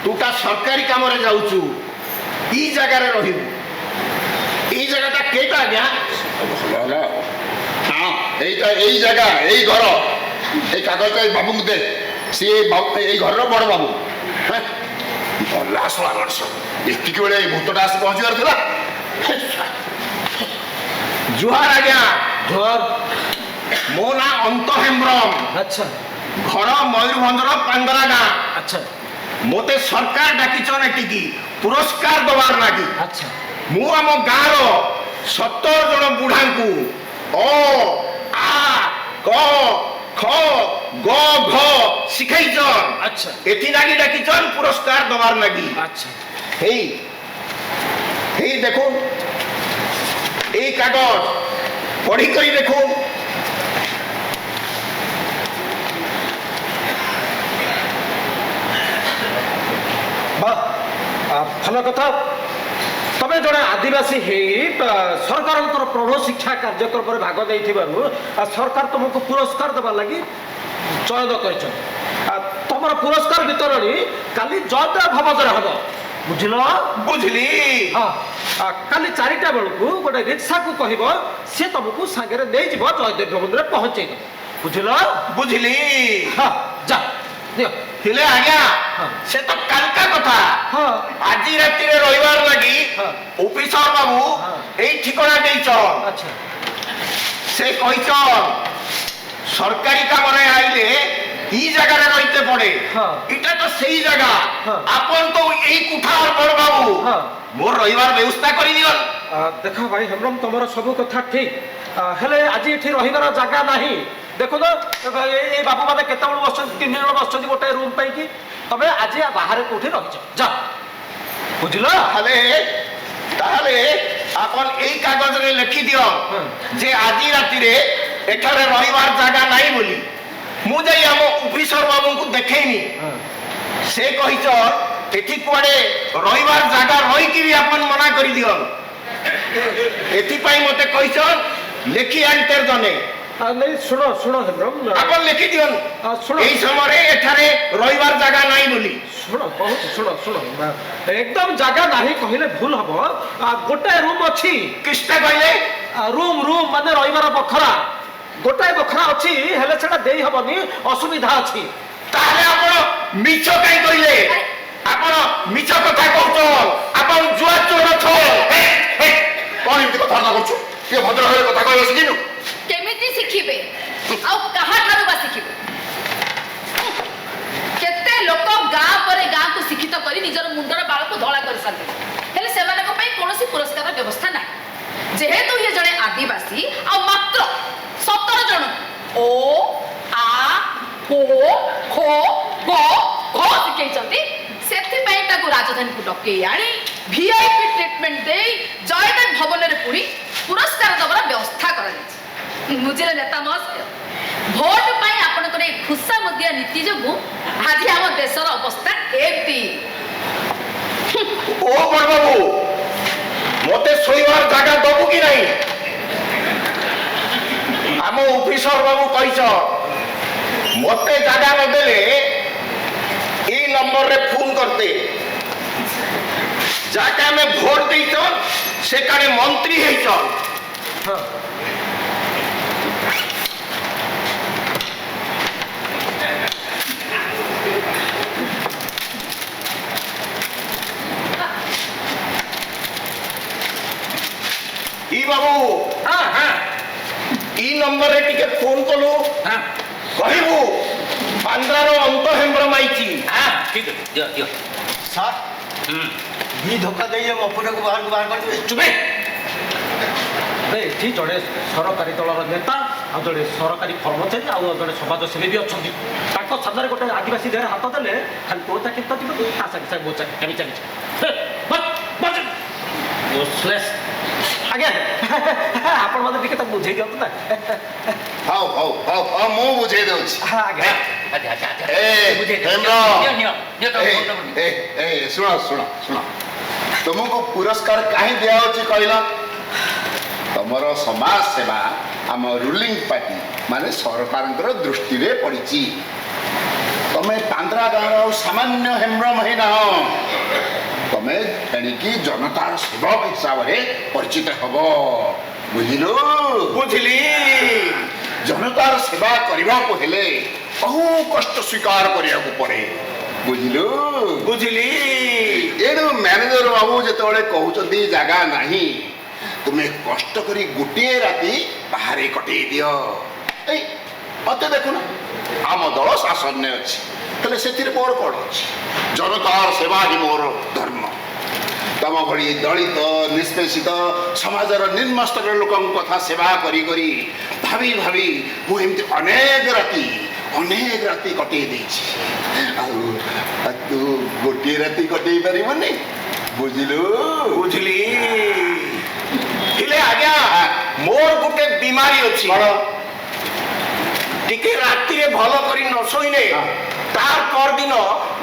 তুটা সরকারি কামরে যাউছু এই জায়গায় রহিবু এই জায়গাটা কেটা আজ্ঞা হ্যাঁ এইটা এই জায়গা এই ঘর এই কাগজটা এই বাবুকে দে সে এই ঘরের বড় বাবু হ্যাঁ আসলা মানুষ এতিকি বেড়ে এই ভূতটা আসি পৌঁছিবার ଥିଲା জুহার আজ্ঞা ঝড় মো না অন্ত হেম্ব্রম আচ্ছা ঘর ময়ূরভঞ্জর পান্ডরা গাঁ আচ্ছা মতে সরকার ডাকিছন এটিকি পুরস্কার দেবার লাগি আচ্ছা মু আম গাঁর 70 জন বুঢ়াঙ্কু অ আ ক খ গ ঘ শিখাইছন আচ্ছা এটি লাগি ডাকিছন পুরস্কার দেবার লাগি আচ্ছা হেই হেই দেখুন এই কাগজ পড়ি করি দেখুন বাহ ভাল কথা তবে জনে আদিবাসী হেই সরকারଙ୍କର প্রৌঢ় শিক্ষা কার্যক্রমে ভাগ নেইথিবারু সরকার তোমাকে পুরস্কার দেবার লাগি চয়ন করেছেন তোমার পুরস্কার বিতরণী কালি জয়দেব ভবনরে হব বুঝিল বুঝলি হ্যাঁ কালি 4টা বেলকু গোটে রিক্সাকু কহিব সে তোমাকে সাঙ্গরে নেই যাব জয়দেব ভবনরে পৌঁছাই দেব বুঝিল বুঝলি হ্যাঁ যা দিও হেলে আজ্ঞা হ্যাঁ। সে তো কালকা কথা হ্যাঁ আজি রাত্রিরে রবিবার লাগি হ্যাঁ। অফিসর বাবু হ্যাঁ। এই ঠিকনা দেইছন আচ্ছা সে কইছন সরকারি কামরে আইলে এই জায়গায় রইতে পড়ে হ্যাঁ। এটা তো সেই জায়গা হ্যাঁ। আপন তো এই কুঠার বড় বাবু হ্যাঁ। মোর রবিবার ব্যবস্থা করে দিও দেখ ভাই হেমব্রম তোমার সবু কথা ঠিক হেলে আজ এটি রহিবার জায়গা নাহি দেখো তো এই বাবু মানে কেতবেলু বসছেন 3 জন বসছেন গোটে রুম পাইকি তবে আজ বাহারে কোঠি রহিছ যা বুঝিল তাহলে তাহলে আপন এই কাগজরে লেখি দিও হ্যাঁ। যে আজি রাতিরে এখানে রবিবার জায়গা নাই বলি মু যাই আম অফিসর বাবুଙ୍କୁ দেখেইনি সে কহিছ এটি কুয়াড়ে রবিবার জায়গা রইকি বি আপন মনা করি দিও এথিপাই মতে কহিছ লেখি আনতের জনে নেই শুনো শুনো হেমব্রম আপন লেখি দিও শুনো এই সময়ে এখানে রবিবার জায়গা নাই বলি শুনো বহুত শুনো শুনো একদম জায়গা নাহি কহিলে ভুল হব গোটে রুম অছি কৃষ্ণা কইলে রুম রুম মানে রহিবার বখরা গোটাଏ বখরা ଅଛି ହେଲେ ସେଟା ଦେଇ ହବନି ଅସୁବିଧା ଅଛି তাহলে আপন ମିଛ କାଇଁ କହିଲେ ଆପଣ ମିଛ କଥା କହୁଛ ଆପଣ ଜୁଆ ଚୋର ଅଛ କଣ ଏମିତି କଥାବାର୍ତ୍ତା କରୁଛୁ ଟିକେ ଭଦ୍ର ଭାବରେ କଥା କହିବା ଶିଖିନୁ କେମିତି ଶିଖିବେ ଆଉ କାହାଠାରୁ ବା ଶିଖିବେ କେତେ ଲୋକ ଗାଁ ପରେ ଗାଁକୁ ଶିକ୍ଷିତ କରି ନିଜର ମୁଣ୍ଡର ବାଳକୁ ଧଳା କରିସାରିଲେ ହେଲେ ସେମାନଙ୍କ ପାଇଁ କୌଣସି ପୁରସ୍କାର ବ୍ୟବସ୍ଥା ନାହିଁ ଯେହେତୁ ଇଏ ଜଣେ ଆଦିବାସୀ ଆଉ ମାତ୍ର 17 ଜଣ ଓ ଆ ଓ ଖ ଗ ଘ ଶିଖେଇଛନ୍ତି ସେଥିପାଇଁ ତାକୁ ରାଜଧାନୀକୁ ଡକେଇ ଆଣି ଭିଆଇପି ଟ୍ରିଟମେଣ୍ଟ ଦେଇ ଜୟଦେବ ଭବନରେ ପୁଣି ପୁରସ୍କାର ଦେବାର ବ୍ୟବସ୍ଥା କରାଯାଇଛି ବୁଝିଲେ ନେତା ମହାଶୟ ଭୋଟ ପାଇଁ ଆପଣଙ୍କର ଏଇ ଖୁସା ମଦିଆ ନୀତି ଯୋଗୁଁ ଆଜି ଆମ ଦେଶର ଅବସ୍ଥା ଏମିତି ଓ ବଡ଼ ବାବୁ ମତେ ଶୋଇବାର ଜାଗା ଦବୁ କି ନାହିଁ ଆମ ଅଫିସର ବାବୁ କହିଛ ମତେ ଜାଗା ନଦେଲେ এই নম্বরে ফোন করতে যাকে আমি ভোট দিয়েছ সেখানে মন্ত্রী হয়েছ ই বাবু হ্যাঁ হ্যাঁ ই নম্বরে টিকে ফোন কলু হ্যাঁ কহিবু আন্ধ্রার অন্ত হেম্ব্রম আইছি হ্যাঁ ঠিক আছে দিও দিও স্যার ই ধোকা দিয়ে অপুটাকে বাহারକୁ ବାହାର କରିଦେବେ চুপে ଏଠି ଜଣେ ସରକାରୀ ଦଳର ନେତା ଆଉ ଜଣେ ସରକାରୀ କର୍ମଚାରୀ ଆଉ ଜଣେ ସମାଜସେବୀ ବି ଅଛନ୍ତି ତାଙ୍କ ସାମ୍ନାରେ ଗୋଟେ ଆଦିବାସୀ ଦେହରେ ହାତ ଦେଲେ ଖାଲି ତୋ ଚାକିରି ତ ଯିବ ତା ସାଙ୍ଗେ ସାଙ୍ଗେ ମୋ ଚାକିରି କେମିତି ଚାଲିଛି ଆଜ୍ଞା ଆପଣ ମୋତେ ଟିକେ ତାକୁ ବୁଝେଇ ଦିଅନ୍ତୁ ନା ହଉ ହଉ ହଉ ହଉ ମୁଁ ବୁଝେଇ ଦଉଛି ଆଜ୍ଞା ଶୁଣ ଶୁଣ ଶୁଣ ତୁମକୁ ପୁରସ୍କାର କାହିଁ ଦିଆହଉଛି କହିଲ ତମର ସମାଜ ସେବା ଆମ ରୁଲିଂ ପାର୍ଟି ମାନେ ସରକାରଙ୍କର ଦୃଷ୍ଟିରେ ପଡ଼ିଛି ତମେ ପାନ୍ଦ୍ରା ଗାଁର ଆଉ ସାମାନ୍ୟ ହେମ୍ବ୍ରମ ହେଇନାହ ତମେ ଏଣିକି ଜନତାର ସେବକ ହିସାବରେ ପରିଚିତ ହବ ବୁଝିଲୁ ବୁଝିଲି ଜନତାର ସେବା କରିବାକୁ ହେଲେ ବହୁ କଷ୍ଟ ସ୍ୱୀକାର କରିବାକୁ ପଡ଼େ ବୁଝିଲୁ ବୁଝିଲି ଏଣୁ ମ୍ୟାନେଜର ବାବୁ ଯେତେବେଳେ କହୁଛନ୍ତି ଜାଗା ନାହିଁ ତୁମେ କଷ୍ଟ କରି ଗୋଟିଏ ରାତି ବାହାରେ କଟେଇ ଦିଅ ଏଇ ମତେ ଦେଖୁନ ଆମ ଦଳ ଶାସନରେ ଅଛି ହେଲେ ସେଥିରେ ମୋର କ'ଣ ଅଛି ଜନତାର ସେବା ହିଁ ମୋର ଧର୍ମ ତମ ଭଳି ଦଳିତ ନିଷ୍ପେଷିତ ସମାଜର ନିମ୍ନ ସ୍ତରର ଲୋକଙ୍କ କଥା ସେବା କରି କରି ଭାବି ଭାବି ମୁଁ ଏମିତି ଅନେକ ରାତି କଟେଇ ଦେଇଛି ଆଉ ତୁ ଗୋଟିଏ ରାତି କଟେଇ ପାରିବନି ବୁଝିଲୁ ବୁଝିଲି ହେଲେ ଆଜ୍ଞା ମୋର ଗୋଟେ ବିମାରୀ ଅଛି ଟିକେ ରାତିରେ ଭଲ କରି ନ ଶୋଇଲେ তার পরদিন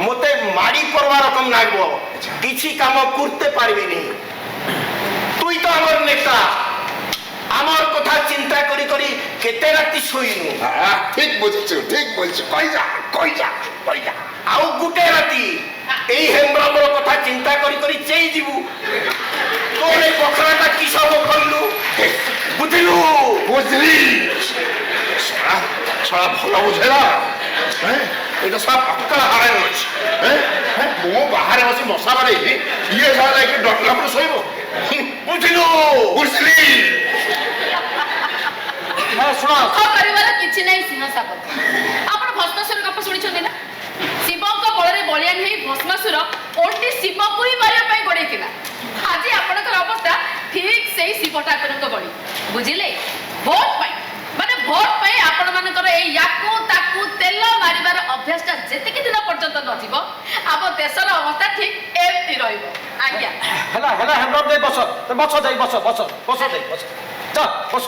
মতে মাড়ি পড়বা রকম লাগবো কিছু কাম করতে পারবিনি তুই তো আমার নেতা আমার কথা চিন্তা করি করি কেতে রাতি শোইনু ঠিক বুঝছো কই যা আউ গুটে রাতি এই হেমব্রমর কথা চিন্তা করি করি চেই যাবু তোর এই বখরাটা কি সব কইলু বুঝিলু বুঝলি ছড়া ভালো বুঝে না এটা সব পক্কা হারাই রয়েছে ମୁଁ ବାହାରେ ବସି ମଶା ମାରେଇଲି ଇଏ ସହ ଯାଇକି ଡରିଲା ପରେ ଶୋଇବ ବୁଝିଲୁ ବୁଝିଲି ଶୁଣ କରିବାର କିଛି ନାହିଁ ସିଂହ ସାପ ଆପଣ ଭସ୍ମାସୁର ଗପ ଶୁଣିଛନ୍ତି ନା ଶିବଙ୍କ ବଳରେ ବଳିଆନ ହେଇ ଭସ୍ମାସୁର ଓଲଟି ଶିବକୁ ହିଁ ମାରିବା ପାଇଁ ଗୋଡେଇଥିଲା ଆଜି ଆପଣଙ୍କର ଅବସ୍ଥା ଠିକ ସେଇ ଶିବ ଠାକୁରଙ୍କ ଭଳି ବୁଝିଲେ ଭୋଟ ପାଇଁ ମାନେ ଭୋଟ ପାଇଁ ଆପଣ ମାନଙ୍କର ଏଇ ୟାକୁ ତାକୁ ତେଲ ମାରିବାର ଅଭ୍ୟାସଟା ଯେତିକି ଦିନ ପର୍ଯ୍ୟନ୍ତ ନଯିବ ଆମ ଦେଶର ଅବସ୍ଥା ଠିକ ଏମିତି ରହିବ ଆଜ୍ଞା ହେଲା ହେଲା ହେମ୍ବ୍ରମ ଦେଇ ବସ ଯାଇ ବସ ଯାଇ ବସ ଯା ବସ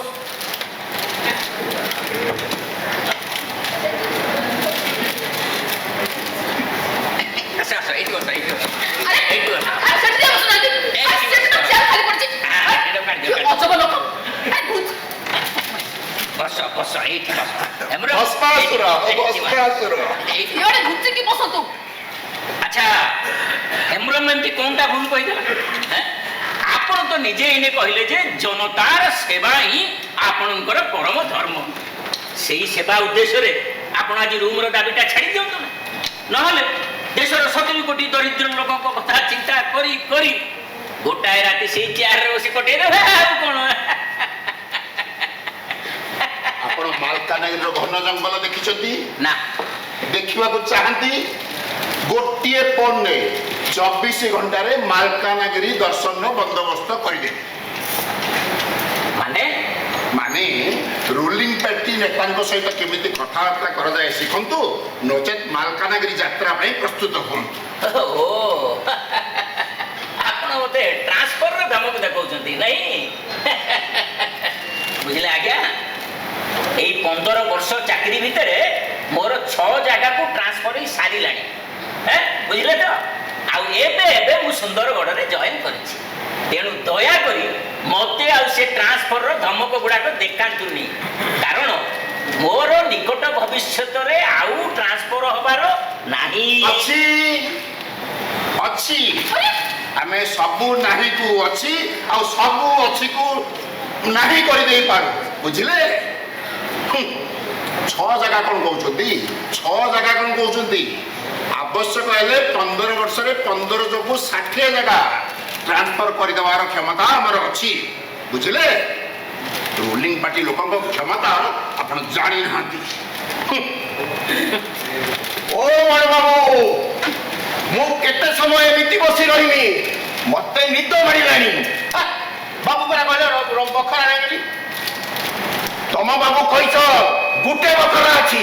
আচ্ছা হেমব্রম এমতি কোনটা ভুল কইদেলা আপন তো নিজে ইনে কহিলে যে জনতার সেবা হি আপনଙ୍କର পরম ধর্ম সেই সেবা উদ্দেশ্যে আপন আজ রুমর দাবিটা ছাড়ি দিও না নহলে দেশর 70 কোটি দরিদ্র লোকଙ୍କ কথা চিন্তা করি করি গোটাଏ রাতে সেই চেয়ারে বসে কটাই দেবে ଆଉ কোন ଆପଣ ମାଲକାନଗିରିର ଘନ ଜଙ୍ଗଲ ଦେଖିଛନ୍ତି? ନା ଦେଖିବାକୁ ଚାହାନ୍ତି? ଗୋଟିଏ ଫୋନରେ 24 ଘଣ୍ଟାରେ ମାଲକାନଗିରି ଦର୍ଶନ ବନ୍ଦୋବସ୍ତ କରିଦେବେ। ମାନେ ମାନେ ରୁଲିଂ ପାର୍ଟି ନେତାଙ୍କ ସହିତ କେମିତି କଥାବାର୍ତ୍ତା କରାଯାଏ ଶିଖନ୍ତୁ, ନଚେତ୍ ମାଲକାନଗିରି ଯାତ୍ରା ପାଇଁ ପ୍ରସ୍ତୁତ ହୁଅନ୍ତୁ। ଓ ଆପଣ ମତେ ଟ୍ରାନ୍ସଫରର ଧମକ ଦେଖାଉଛନ୍ତି ନାଇଁ ବୁଝିଲେ ଆଜ୍ଞା? ଏଇ 15 ବର୍ଷ ଚାକିରି ଭିତରେ ମୋର 6 ଜାଗାକୁ ଟ୍ରାନ୍ସଫର ହେଇ ସାରିଲାଣି ବୁଝିଲେ ତ? ଆଉ ଏବେ ଏବେ ମୁଁ ସୁନ୍ଦରଗଡ଼ରେ ଜଏନ୍ କରିଛି। ତେଣୁ ଦୟାକରି ମତେ ଆଉ ସେ ଟ୍ରାନ୍ସଫରର ଧମକ ଗୁଡ଼ାକ ଦେଖାନ୍ତୁନି, କାରଣ ମୋର ନିକଟ ଭବିଷ୍ୟତରେ ଆଉ ଟ୍ରାନ୍ସଫର ହବାର ନାହିଁ। ଅଛି ଅଛି ଆମେ ସବୁ ନାହିଁକୁ ଅଛି ଆଉ ସବୁ ଅଛିକୁ ନାହିଁ କରିଦେଇ ପାରୁ, ବୁଝିଲେ? 6 ଜାଗା କ'ଣ କହୁଛନ୍ତି? 6 ଜାଗା କ'ଣ କହୁଛନ୍ତି? ଆବଶ୍ୟକ ହେଲେ 15 ବର୍ଷରେ 15 ଯୋଗୁ 60 ଜାଗା ଟ୍ରାନ୍ସଫର କରିଦେବାର କ୍ଷମତା ଆମର ଅଛି, ବୁଝିଲେ? ରୁଲିଂ ପାର୍ଟି ଲୋକଙ୍କ କ୍ଷମତା ଆପଣ ଜାଣିନାହାନ୍ତି। ଓ ବଡ଼ ବାବୁ, ମୁଁ କେତେ ସମୟ ଏମିତି ବସି ରହିବି? ମତେ ନିଦ ମାଡ଼ିଲାଣି। ବାବୁ ପରା କହିଲେ ବଖରା ନାହିଁ ବୋଲି। ତମ ବାବୁ କହିଛ ଗୋଟେ ବଖରା ଅଛି,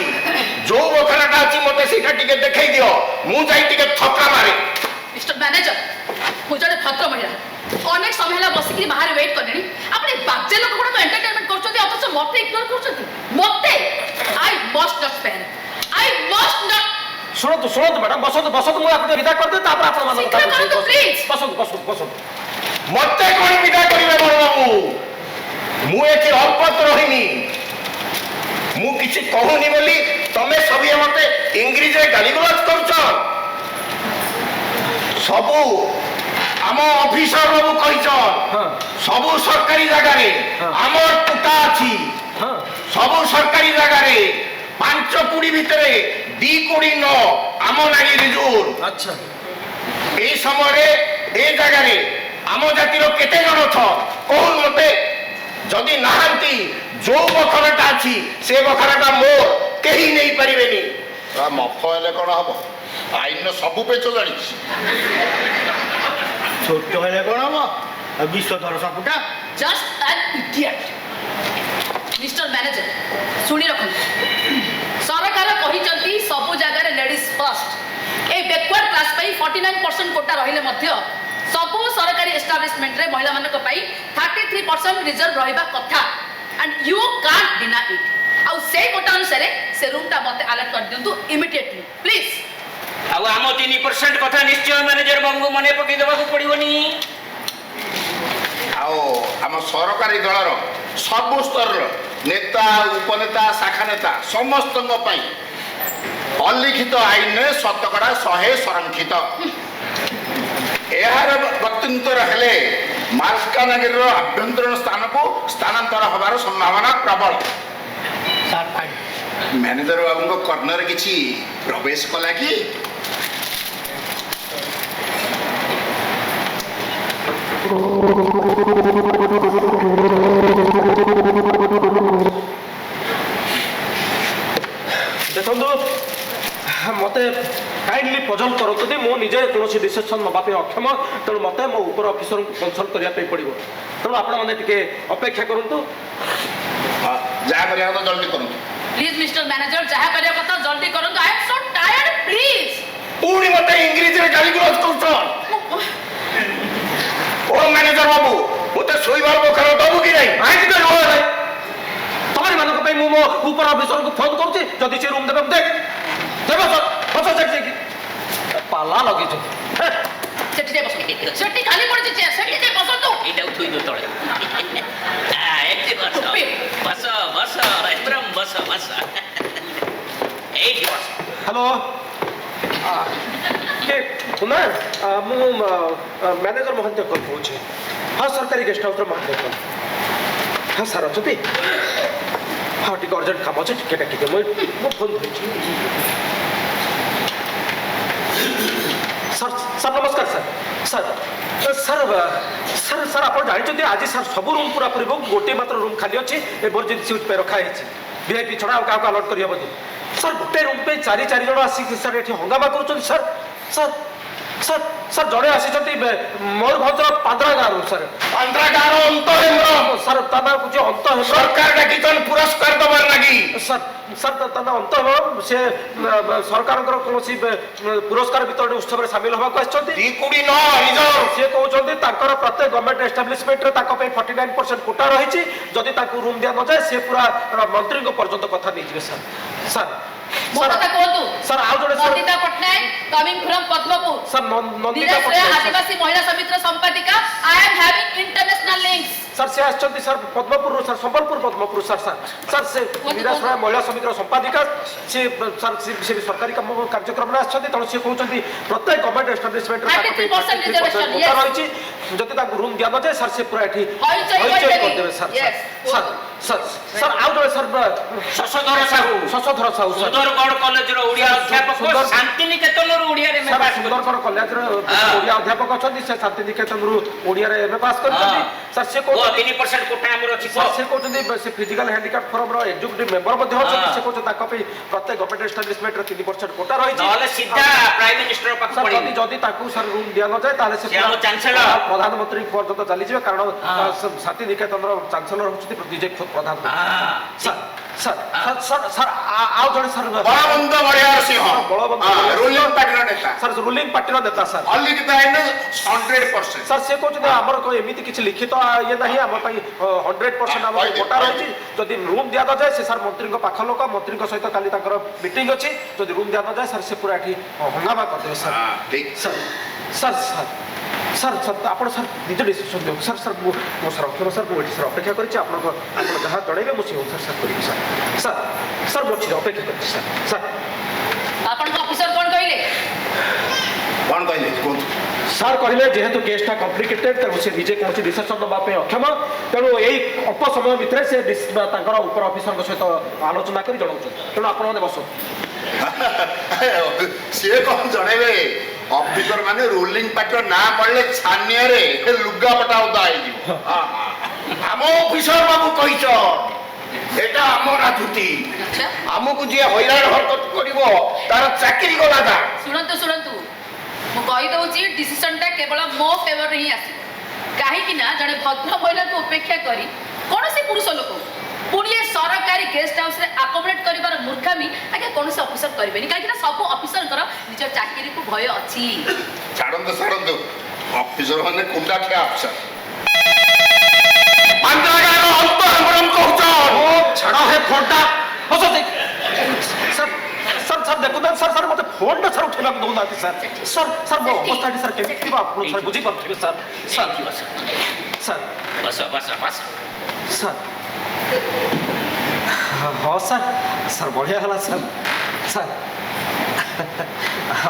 ଯୋଉ ବଖରାଟା ଅଛି ମତେ ସେଇଟା ଟିକେ ଦେଖେଇ ଦିଅ, ମୁଁ ଯାଇ ଟିକେ ଥକା ମାରେ। ମିଷ୍ଟର ମ୍ୟାନେଜର, ମୁଁ ଜଣେ ଭଦ୍ର ମହିଳା, ଅନେକ ସମୟ ହେଲା ବସିକି ବାହାରେ ୱେଟ୍ କଲେଣି। ଆପଣ ବାଜେ ଲୋକ ଗୁଡ଼ାକ ଏଣ୍ଟରଟେନମେଣ୍ଟ କରୁଛନ୍ତି, ଅଥଚ ମତେ ଇଗ୍ନୋର କରୁଛନ୍ତି। ମତେ I must not Spain, I must not. ଶୁଣନ୍ତୁ ଶୁଣନ୍ତୁ ମ୍ୟାଡାମ, ବସନ୍ତୁ ବସନ୍ତୁ, ମୁଁ ଆପଣଙ୍କୁ ବିଦା କରିଦେବି, ତାପରେ ଆପଣମାନଙ୍କ ଶୀଘ୍ର କରନ୍ତୁ, please। ବସନ୍ତୁ ବସନ୍ତୁ ବସନ୍ତୁ। ମତେ କଣ ବିଦା କରିବେ ବଡ଼ ବାବୁ? ମୁଁ ଏଠି ଅଳ୍ପ ରହିନି। ମୁଁ କିଛି କହୁନି ବୋଲି ତମେ ସଭିଏ ମତେ ଇଂରେଜୀରେ ଗାଳିଗୁଲାଜ କରୁଛ। ସବୁ ଆମ ଅଫିସର ବାବୁ କହିଛ, ସବୁ ସରକାରୀ ଜାଗାରେ ଆମର ଟୁକା ଅଛି। ସବୁ ସରକାରୀ ଜାଗାରେ 5 କୋଟି ଭିତରେ 2 କୋଟି ନ ଆମ ନାଗି ରିଜୁର। ଆଚ୍ଛା, এই সময়ে এই জায়গায় আমার জাতির কেতে জন অছ কহুন মতে? যদি নাহান্তি যে বখরাটা আছে সে বখরাটা মোর কেহি নেই পারিবেনি। ମଫ ହେଲେ କ'ଣ ହବ? ଆଇନର ସବୁ ପେଚ ଜାଣିଛି। ছোট হলে কোন হব? বিশ্বধর সাপুটা Just an idiot. Mister manager, শুনি রাখুন। সরকার কহিଛନ୍ତି ସବୁ জায়গায় লেডিজ ফার্স্ট। এই ব্যাকওয়ার্ড ক্লাস পাই 49% কোটা রহিলে মধ্য ସବୁ ସରକାରୀ ଏଷ୍ଟାବ୍ଲିଶମେଣ୍ଟରେ ମହିଳାମାନଙ୍କ ପାଇଁ 33% ରିଜର୍ଭ ରହିବା କଥା। ଆଣ୍ଡ ୟୁ କାଣ୍ଟ ଡିନା ଇଟ୍। ଆଉ ସେଇ କୋଟା ଅନୁସାରେ ସେ ରୁମ୍ଟା ମୋତେ ଆଲର୍ଟ କରିଦିଅନ୍ତୁ ଇମିଡିଏଟଲି ପ୍ଲିଜ୍। ଆଉ ଆମ 3% କଥା ନିଶ୍ଚୟ ମ୍ୟାନେଜର ବାବୁଙ୍କୁ ମନେ ପକେଇ ଦେବାକୁ ପଡ଼ିବନି। ଆଉ ଆମ ସରକାରୀ ଦଳର ସବୁ ସ୍ତରର ନେତା, ଉପନେତା, ଶାଖା ନେତା ସମସ୍ତଙ୍କ ପାଇଁ ଅଲିଖିତ ଆଇନରେ 100% ସଂରକ୍ଷିତ। ଏହାର ଗତ୍ୟନ୍ତର ହେଲେ ମାଲକାନଗିରିର ଆଭ୍ୟନ୍ତରୀଣ ସ୍ଥାନକୁ ସ୍ଥାନାନ୍ତର ହେବାର ସମ୍ଭାବନା ପ୍ରବଳ। ମ୍ୟାନେଜର ବାବୁଙ୍କ କର୍ଣ୍ଣରେ କିଛି ପ୍ରବେଶ କଲା କି? ଦେଖନ୍ତୁ, ମତେ କାଇଣ୍ଡଲି ପଜଲ କରନ୍ତୁ ଯେ ମୁଁ ନିଜେ କୌଣସି ଡିସିସନ୍ ନେବା ପାଇଁ ଅକ୍ଷମ, ତେଣୁ ମୋତେ ମୋ ଉପର ଅଫିସରଙ୍କୁ କନସଲ୍ଟ କରିବା ପାଇଁ ପଡ଼ିବ। ତେଣୁ ଆପଣମାନେ ଟିକେ ଅପେକ୍ଷା କରନ୍ତୁ। ଯାହା କରିବା କଥା ଜଲ୍ଦି କରନ୍ତୁ। ପ୍ଲିଜ୍ ମିଷ୍ଟର ମ୍ୟାନେଜର, ଯାହା କରିବା କଥା ଜଲ୍ଦି କରନ୍ତୁ। I am so tired, please. পুଣି মতে ইংরেজিরে গালিগুলাজ করছ। ও ম্যানেজর বাবু, মতে শোইবার বখরা দেবো কি নাই? କାହିଁକି ତ ରୁହ ନାହିଁ? ତମମାନଙ୍କ ପାଇଁ ମୁଁ ମୋ ଉପର ଅଫିସରଙ୍କୁ ଫୋନ୍ କରୁଛି, ଯଦି ସେ ରୁମ୍ ଦେବେ ଦେଖ ଦେବ ବସ ସେଠି ପାଲା ଲଗେଇଛନ୍ତି। ସେଠି ଯାଇ ବସନ୍ତୁ, ସେଠି ଖାଲି ପଡ଼ିଛି ଚେୟାର, ସେଠି ଯାଇ ବସନ୍ତୁ। ଏଇଟାକୁ ଥୋଇ ଦିଅ ତଳେ। ଏଠି ବସ ବସ ବସ ଏବ୍ରମ ବସ ବସ ଏଇଠି ବସ। ହ୍ୟାଲୋ, କିଏ କୁନା? ମୁଁ ମ୍ୟାନେଜର ମହାନ୍ତି କହୁଛି। ହଁ, ସରକାରୀ ଗେଷ୍ଟ ହାଉସ୍ର ମହାନ୍ତି। ହଁ ସାର୍ ଅଛନ୍ତି? ହଁ, ଟିକେ ଅର୍ଜେଣ୍ଟ କାମ ଅଛି, ଟିକେ ଡାକିବେ। ମୁଁ ଫୋନ୍ ଧରିଛି। ସାର୍ ସାର୍ ନମସ୍କାର ସାର୍ ସାର୍ ସାର୍ ସାର୍ ଆପଣ ଜାଣିଛନ୍ତି ଆଜି ସାର୍ ସବୁ ରୁମ୍ ପୁରା ପୂରିବ ଗୋଟିଏ ମାତ୍ର ରୁମ୍ ଖାଲି ଅଛି ଏମର୍ଜେନ୍ସି ସୁଇଟ୍ ପାଇଁ ରଖା ହେଇଛି ଭିଆଇପି ଛଡ଼ା ଆଉ କାହାକୁ ଆଲର୍ଟ କରିହେବନି ସାର୍ ଗୋଟେ ରୁମ୍ ପାଇଁ ଚାରି ଜଣ ଆସିକି ସାର୍ ଏଠି ହଙ୍ଗାମା କରୁଛନ୍ତି ସାର୍ ସାର୍ ସାର୍ ସାର୍ ଜଣେ ଆସିଛନ୍ତି ମୟୂରଭଞ୍ଜର ପାନ୍ଦ୍ରା ଗାଁରୁ ସାର୍ ପାନ୍ଦ୍ରା ଗାଁର ଅନ୍ତହେମ୍ର ସାର୍ ତା ନାଁ ହେଉଛି ଅନ୍ତହେମ୍ର ସରକାର ଡାକିଛନ୍ ପୁରସ୍କାର ଦବାର ଲାଗି ସାର୍ ସାର୍ ତା ନାଁ ଅନ୍ତହେମ୍ର ସେ ସରକାରଙ୍କର କୌଣସି ପୁରସ୍କାର ବିତରଣ ଉତ୍ସବରେ ସାମିଲ ହେବାକୁ ଆସିଛନ୍ତି ଦି କୋଟି ନ ରିଜର୍ଭ ସେ କହୁଛନ୍ତି ତାଙ୍କର ପ୍ରତ୍ୟେକ ଗଭର୍ଣ୍ଣମେଣ୍ଟ ଏଷ୍ଟାବ୍ଲିଶମେଣ୍ଟରେ ତାଙ୍କ ପାଇଁ 49% କୋଟା ରହିଛି ଯଦି ତାଙ୍କୁ ରୁମ୍ ଦିଆନଯାଏ ସେ ପୁରା ମନ୍ତ୍ରୀଙ୍କ ପର୍ଯ୍ୟନ୍ତ କଥା ନେଇଯିବେ ସାର୍ ସାର୍ ମୋ କଥା କୁହନ୍ତୁ ସାର୍ ଆଉ ଜଣେ sir Nandita Pattanayak coming from Padmapur sir Nandita Dhireswar Pattanayak ଆଦିବାସୀ ମହିଳା ସମିତିର ସମ୍ପାଦିକା I am having international links sir ସେ ଆସିଛନ୍ତି ସାର୍ ପଦ୍ମପୁରରୁ sir Sambalpur Padmapur sir sir sir ସେ ନିରାଶ୍ରୟ ମହିଳା ସମିତିର ସମ୍ପାଦିକା ସେ ସାର୍ ସେ ସରକାରୀ କାମ କାର୍ଯ୍ୟକ୍ରମରେ ଆସିଛନ୍ତି ତେଣୁ ସେ କହୁଛନ୍ତି ପ୍ରତ୍ୟେକ ଗଭର୍ଣ୍ଣମେଣ୍ଟ ଏଷ୍ଟାବ୍ଲିଶମେଣ୍ଟରେ ତାଙ୍କ ପାଇଁ 33% କୋଟା ରହିଛି ଯଦି ତାଙ୍କୁ ରୁମ୍ ଦିଆନଯାଏ ସାର୍ ସେ ପୁରା ଏଠି ହଇଚଇ କରିଦେବେ ସାର୍ ସାର୍ ସାର୍ ସାର୍ ଆଉ ଜଣେ ସାର୍ ଶଶଧର ସାହୁ ଶଶଧର ସାହୁ ସାର୍ ସୁନ୍ଦରଗଡ଼ କଲେଜର ଓଡ଼ିଆ ଅଧ୍ୟାପକ ଶାନ୍ତିନିକେତନରୁ ଓଡ଼ିଆରେ MA ପାସ୍ କରିଛନ୍ତି। ସୁନ୍ଦରଗଡ଼ କଲେଜର ଓଡ଼ିଆ ଅଧ୍ୟାପକ ଅଛନ୍ତି ସେ ଶାନ୍ତିନିକେତନରୁ ଓଡ଼ିଆରେ MA ପାସ୍ କରିଛନ୍ତି ସାର୍ ସେ କହୁଛନ୍ତି 3% କୋଟା ଆମର ଅଛି ସାର୍ ସେ କହୁଛନ୍ତି ସେ ଫିଜିକାଲ ହ୍ୟାଣ୍ଡିକ୍ୟାପ୍ଟ ଫୋରମର ଏକ୍ଜିକ୍ୟୁଟିଭ ମେମ୍ବର ମଧ୍ୟ ଅଛନ୍ତି ସେ କହୁଛନ୍ତି ତାଙ୍କ ପାଇଁ ପ୍ରତ୍ୟେକ ଗଭର୍ଣ୍ଣମେଣ୍ଟ ଏଷ୍ଟାବ୍ଲିଶମେଣ୍ଟରେ 3% କୋଟା ରହିଛି ନହେଲେ ସିଧା ପ୍ରାଇମ ମିନିଷ୍ଟର ପାଖକୁ ସାର୍ ପଳେଇବେ। ଯଦି ତାଙ୍କୁ ସାର୍ ରୁମ୍ ଦିଆନଯାଏ ତାହେଲେ ସେ ସେ ଆମ ଚାନ୍ସେଲର। ପ୍ରଧାନମନ୍ତ୍ରୀ ପର୍ଯ୍ୟନ୍ତ ଚାଲିଯିବେ କାରଣ ଶାନ୍ତିନିକେତନର ଚାନ୍ସେଲର ହେଉଛନ୍ତି ନିଜେ ପ୍ରଧାନମନ୍ତ୍ରୀ sir sir sir sir sir ଆଉ ଜଣେ ସାର୍ ବଳବନ୍ତ ବଳିଆର ସିଂହ ବଳବନ୍ତ ରୁଲିଂ ପାର୍ଟିର ନେତା ସାର୍ ରୁଲିଂ ପାର୍ଟିର ନେତା ସାର୍ ଅଲିଖିତ ହେଲେ 100%। ସାର୍ ସେ କହୁଛନ୍ତି ଆମର ଏମିତି କିଛି ଲିଖିତ ଇଏ ନାହିଁ ଆମ ପାଇଁ 100% ଆମ ପାଇଁ କୋଟା ରହିଛି ଯଦି ରୁମ୍ ଦିଆନଯାଏ ସେ ସାର୍ ମନ୍ତ୍ରୀଙ୍କ ପାଖ ଲୋକ ମନ୍ତ୍ରୀଙ୍କ ସହିତ କାଲି ତାଙ୍କର ମିଟିଂ ଅଛି ଯଦି ରୁମ୍ ଦିଆନଯାଏ ସାର୍ ସେ ପୁରା ଏଠି ହଙ୍ଗାମା କରିଦେବେ ସାର୍ ଠିକ୍ sir sir sir sir sir ଆପଣ ସାର୍ ନିଜ ଡିସିସନ୍ ଦିଅନ୍ତୁ ସାର୍ ସାର୍ ମୁଁ ସାର୍ ଅକ୍ଷମ ସାର୍ ମୁଁ ଏଠି ସାର୍ ଅପେକ୍ଷା କରିଛି ଆପଣ ଯାହା ଜଣାଇବେ ମୁଁ ସେ ଅନୁସାରେ ସାର୍ କରିବି ସାର୍ ସାର୍ ସାର୍ ମୁଁ ଏଠି ଅପେକ୍ଷା କରିଛି ସାର୍ ସାର୍ ଆପଣଙ୍କ ଅଫିସର କ'ଣ କହିଲେ କ'ଣ କହିଲେ କୁହନ୍ତୁ। ସାର୍ କହିଲେ ଯେହେତୁ କେସ୍ଟା କମ୍ପ୍ଲିକେଟେଡ୍ ତେଣୁ ସେ ନିଜେ କୌଣସି ଡିସିସନ୍ ନେବା ପାଇଁ ଅକ୍ଷମ ତେଣୁ ଏଇ ଅଳ୍ପ ସମୟ ଭିତରେ ସେ ତାଙ୍କର ଉପର ଅଫିସରଙ୍କ ସହିତ ଆଲୋଚନା କରି ଜଣାଉଛନ୍ତି ତେଣୁ ଆପଣମାନେ ବସନ୍ତୁ ସିଏ କ'ଣ ଜଣେଇବେ ଅଫିସର ମାନେ ରୁଲିଂ ପାର୍ଟିର ନାଁ ପଡ଼ିଲେ ଛାନିଆରେ ଲୁଗାପଟା ଓଦା ହେଇଯିବ। ଆମ ଅଫିସର ବାବୁ କହିଛ এটা ଆମ ରାଜୁତି ଆମକୁ ଯିଏ ହଇରାଣ ହରକତ କରିବ ତାର ଚାକିରି ଗଲା ତା ଶୁଣନ୍ତୁ ଶୁଣନ୍ତୁ ମୁଁ କହିଦେଉଛି ଡିସିସନଟା କେବଳ ମୋ ଫେଭରରେ ହିଁ ଆସିବ କାହିଁକି ନା ଜଣେ ଭଦ୍ର ମହିଳାକୁ ଉପେକ୍ଷା କରି କୌଣସି ପୁରୁଷ ଲୋକ ପୁଣି ଏ ସରକାରୀ ଗେଷ୍ଟ ହାଉସରେ ଆକୋମୋଡେଟ୍ କରିବାର ମୂର୍ଖାମି ଆଜ୍ଞା କୌଣସି ଅଫିସର କରିବେନି କାହିଁକି ନା ସବୁ ଅଫିସରଙ୍କର ନିଜ ଚାକିରିକୁ ଭୟ ଅଛି ଛାଡ଼ନ୍ତୁ ଛାଡ଼ନ୍ତୁ ଅଫିସର ମାନେ କୁଣ୍ଡାଖିଆ ଅଫିସର ପାଣ୍ଡାଗାର ଅନ୍ତ ହେମରମ କହୁଛ ଛାଡ଼ ହେ ଫୋନ୍ଟା ସାର୍ ସାର୍ ସାର୍ ଦେଖୁଛନ୍ତି ସାର୍ ସାର୍ ମୋତେ ଫୋନ୍ଟା ସାର୍ ଉଠେଇବାକୁ ଦେଉନାହାନ୍ତି ସାର୍ ସାର୍ ସାର୍ ମୋ ଅବସ୍ଥାଟି ସାର୍ କେମିତି ଥିବ ଆପଣ ସାର୍ ବୁଝିପାରୁଥିବେ ସାର୍ ସାର୍ ସାର୍ ବସ ବସ ବସ ସାର୍ ହଁ ସାର୍ ସାର୍ ବଢ଼ିଆ ହେଲା ସାର୍ ସାର୍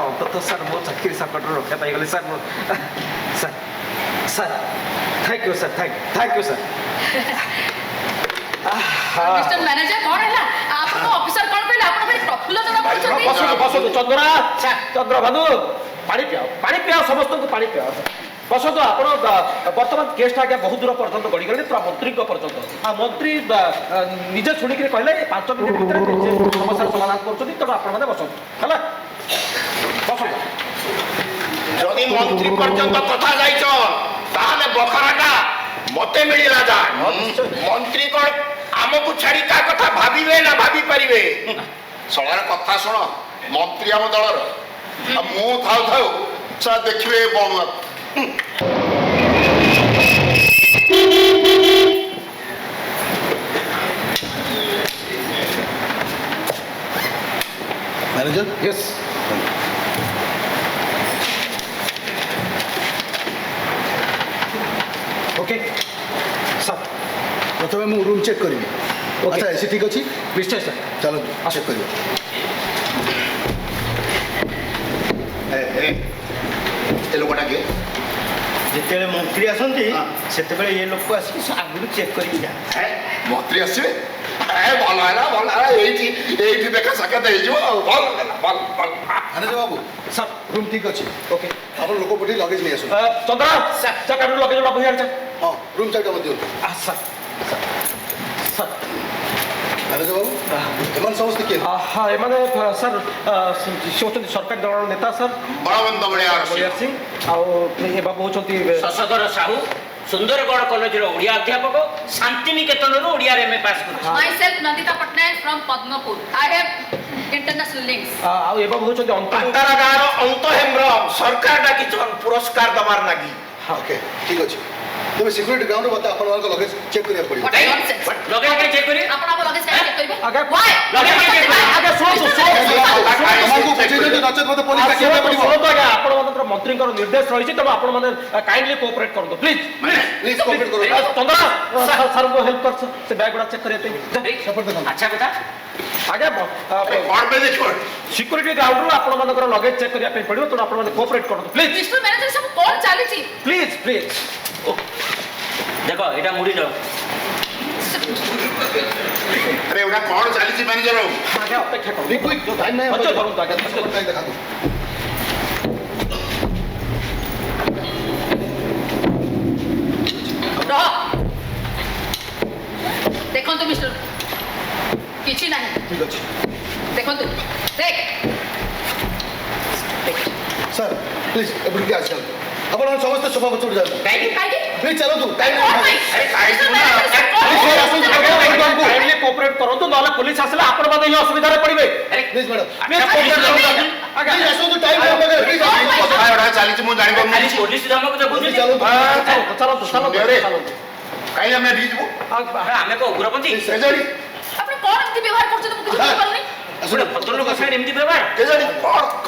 ଅନ୍ତତଃ ସାର୍ ମୋ ଚାକିରି ସଙ୍କଟରୁ ରକ୍ଷା ପାଇଗଲି ସାର୍ ମୁଁ sir sir thank you sir thank you sir mister manager କ'ଣ ହେଲା ଆପଣଙ୍କ ଅଫିସର କ'ଣ କହିଲେ ଆପଣ ଭାରି ପ୍ରଫୁଲ୍ଲ ଜଣା ପଡୁଛନ୍ତି ବସନ୍ତୁ ବସନ୍ତୁ ଚନ୍ଦ୍ରା ଚନ୍ଦ୍ରଭାନୁ ପାଣି ପିଆଅ ସମସ୍ତଙ୍କୁ ପାଣି ପିଆଅ ବସନ୍ତୁ ଆପଣ ବର୍ତ୍ତମାନ କେସ୍ଟା ଆଜ୍ଞା ବହୁତ ଦୂର ପର୍ଯ୍ୟନ୍ତ ଗଡ଼ିଗଲେଣି ପୁରା ମନ୍ତ୍ରୀଙ୍କ ପର୍ଯ୍ୟନ୍ତ ଆଉ ମନ୍ତ୍ରୀ ନିଜେ ଶୁଣିକିରି କହିଲେ 5 ମିନିଟ୍ ଭିତରେ ନିଜେ ସମସ୍ୟାର ସମାଧାନ କରୁଛନ୍ତି ତେଣୁ ଆପଣମାନେ ବସନ୍ତୁ ହେଲା ବସନ୍ତୁ ଯଦି ମନ୍ତ୍ରୀ ପର୍ଯ୍ୟନ୍ତ କଥା ଯାଇଛ ତାହେଲେ ବଖରାଟା ମତେ ମିଳିଲା ଯା ମନ୍ତ୍ରୀ କ'ଣ ଆମକୁ ଛାଡ଼ି କାହା କଥା ଭାବିବେ ନା ଭାବି ପାରିବେ ଶଳାର କଥା ଶୁଣ ମନ୍ତ୍ରୀ ଆମ ଦଳର ଆଉ ମୁଁ ଥାଉ ଥାଉ ସାର୍ ଦେଖିବେ ବଣୁଆ ମ୍ୟାନେଜର ୟେସ୍ ଓକେ ସାର୍ ପ୍ରଥମେ ମୁଁ ରୁମ୍ ଚେକ୍ କରିବି Okay. ଆଚ୍ଛା ଏସି ଠିକ୍ ଅଛି ନିଶ୍ଚୟ ସାର୍ ଚାଲନ୍ତୁ ଚେକ୍ କରିବା ଏ ଲୋକଟା କିଏ ଯେତେବେଳେ ମନ୍ତ୍ରୀ ଆସନ୍ତି ସେତେବେଳେ ଏ ଲୋକ ଆସିକି ଆଗରୁ ଚେକ୍ କରିକି ଯାଆନ୍ତି ମନ୍ତ୍ରୀ ଆସିବେ ଭଲ ହେଲା ଏଇଠି ଦେଖା ସାକ୍ଷାତ ହେଇଯିବ ଆଉ ଭଲ ହେଲା ଭଲ ଭଲ ମ୍ୟାନେଜର ବାବୁ ସାର୍ ରୁମ୍ ଠିକ୍ ଅଛି ଓକେ ଆପଣ ଲୋକ ପଠେଇ ଲଗେଜ ନେଇ ଆସନ୍ତୁ ଚନ୍ଦ୍ରା ଯା କାଢୁ ଲଗେଜ ବାବୁ ହିଆଡେ ଯା ହଁ ରୁମ୍ ଚାରିଟା ମଧ୍ୟ ଦିଅନ୍ତୁ ସାର୍ ସାର୍ ମ୍ୟାନେଜର ବାବୁ ଏମାନେ ସମସ୍ତେ କିଏ ହଁ ଏମାନେ ସାର୍ ସେ ହେଉଛନ୍ତି ସରକାରୀ ଦଳର ନେତା ସାର୍ ବଳବନ୍ତ ବଳିଆର ବଳିଆର ସିଂ ଆଉ ଏ ବାବୁ ହେଉଛନ୍ତି ଶଶଧର ସାହୁ ସୁନ୍ଦରଗଡ଼ କଲେଜର ଓଡ଼ିଆ ଅଧ୍ୟାପକ ଶାନ୍ତିନିକେତନରୁ ଓଡ଼ିଆରେ MA ପାସ୍ କରିଛି Myself Nandita Patnaik from Padmapur. I have international links. ଆଉ ଏ ବାବୁ ହେଉଛନ୍ତି ପାତାରା ଗାଁର ଅନ୍ତ ହେମ୍ର ସରକାର ଡାକିଛନ୍ ପୁରସ୍କାର ଦବାର ଲାଗି ଓକେ ଠିକ୍ ଅଛି ତେବେ ସିକ୍ୟୁରିଟି ଗ୍ରାଉଣ୍ଡରେ ମୋତେ ଆପଣମାନଙ୍କ ଲଗେଜ ଚେକ୍ କରିବାକୁ ପଡ଼ିବ What a nonsense. ଲଗେଜ ପାଇଁ ଚେକ୍ କରି ଆପଣ ଆମ ଲଗେଜ କାଇଁ ଚେକ୍ କରିବେ? ଆଜ୍ଞା। Why? ଲଗେଜ ପାଇଁ ଚେକ୍ କରି ଆଜ୍ଞା ଶୁଣନ୍ତୁ ଆମକୁ ବୁଝେଇ ଦିଅନ୍ତୁ ନଚେତ ମୋତେ ପୋଲିସ ଡାକିବାକୁ ପଡ଼ିବ ଶୁଣନ୍ତୁ ଆଜ୍ଞା ଆପଣମାନଙ୍କର ମନ୍ତ୍ରୀଙ୍କର ନିର୍ଦ୍ଦେଶ ରହିଛି ତେଣୁ ଆପଣମାନେ କାଇଣ୍ଡଲି କୋଅପରେଟ୍ କରନ୍ତୁ ପ୍ଲିଜ୍ ପ୍ଲିଜ୍ କୋପରେଟ୍ କରନ୍ତୁ ଚନ୍ଦ୍ରା ସାର୍ଙ୍କୁ ହେଲ୍ପ କର ସେ ବ୍ୟାଗ୍ ଗୁଡ଼ା ଚେକ୍ କରିବା ପାଇଁ ସେପଟେ ଦେଖନ୍ତୁ ଆଚ୍ଛା କଥା ଆଜ୍ଞା କ'ଣ ପାଇଁ ଦେଖିବ ସିକ୍ୟୁରିଟି ଗ୍ରାଉଣ୍ଡରୁ ଆପଣମାନଙ୍କର ଲଗେଜ ଚେକ୍ କରିବା ପାଇଁ ପଡ଼ିବ ତେଣୁ ଆପଣମାନେ କୋଅପରେଟ୍ କରନ୍ତୁ ପ୍ଲିଜ୍ ମିଷ୍ଟର ମ୍ୟାନେଜର ସବୁ କଣ ଚାଲିଛି? ପ୍ଲିଜ୍ ପ୍ଲିଜ୍ ଦେଖ ଏଇଟା ମୁଡ଼ି ଯାଉ ଆରେ ଏଗୁଡ଼ା କ'ଣ ଚାଲିଛି ମ୍ୟାନେଜର ବାବୁ ଆଜ୍ଞା ଅପେକ୍ଷା କରନ୍ତୁ କ୍ୱିକ୍ କ୍ୱିକ୍ ଟାଇମ୍ ନାହିଁ ଧୈର୍ଯ୍ୟ ଧରନ୍ତୁ ଆଜ୍ଞା ଧୈର୍ଯ୍ୟ ଧରନ୍ତୁ। ଦେଖାନ୍ତୁ ରହ ଦେଖନ୍ତୁ ମିଷ୍ଟର କିଛି ନାହିଁ ଠିକ୍ ଅଛି ଦେଖନ୍ତୁ ଦେଖ ସାର୍ ପ୍ଲିଜ୍ ଏପଟେ ଟିକେ ଆସିଯାନ୍ତୁ ଆପଣମାନେ ସମସ୍ତେ ସୋଫା ପଛକୁ ଯାଆନ୍ତୁ କାହିଁକି କାହିଁକି? ପ୍ଲିଜ୍ ଚାଲନ୍ତୁ ଟାଇମ୍ କଣ ନାହିଁ ପାଇଁ? ଆରେ କାହିଁକି ମିଷ୍ଟର ନା? ମ୍ୟାନେଜର ସବୁ କଣ ସାର୍ ଆସନ୍ତୁ କାଇଣ୍ଡଲି କୋଅପରେଟ୍ କରନ୍ତୁ ନହେଲେ ପୋଲିସ ଆସିଲେ ଆପଣମାନେ ହିଁ ଅସୁବିଧାରେ ପଡ଼ିବେ ପ୍ଲିଜ୍ ମ୍ୟାଡ଼ାମ୍ ପ୍ଲିଜ୍ କୋଅପରେଟ୍ କରନ୍ତୁ ଆଜ୍ଞା ପ୍ଲିଜ୍ ଆସନ୍ତୁ ଟାଇମ୍ ନାହିଁ ପାଖରେ ପ୍ଲିଜ୍ ଆସନ୍ତୁ ଏଗୁଡ଼ା ଚାଲିଛି ମୁଁ ଖାଲି ଜାଣିପାରୁନି ପୋଲିସ ଧମକ ଦେଉଛି ପ୍ଲିଜ୍ ଚାଲନ୍ତୁ ଚାଲନ୍ତୁ ଚାଲନ୍ତୁ ଚାଲନ୍ତୁ କାହିଁ ଆମେ ଏଠିକି ଯିବୁ ଆମେ କଣ ଉଗ୍ରପନ୍ଥୀ କେଜାଣି ଆପଣ କଣ ଏମିତି ବ୍ୟବହାର କରୁଛନ୍ତି ମୁଁ କିଛି ବୁଝିପାରୁନି ଗୋଟେ ଭଦ୍ରଲୋକ ସାଙ୍ଗରେ ଏମିତି ବ୍ୟବହାର କେଜାଣି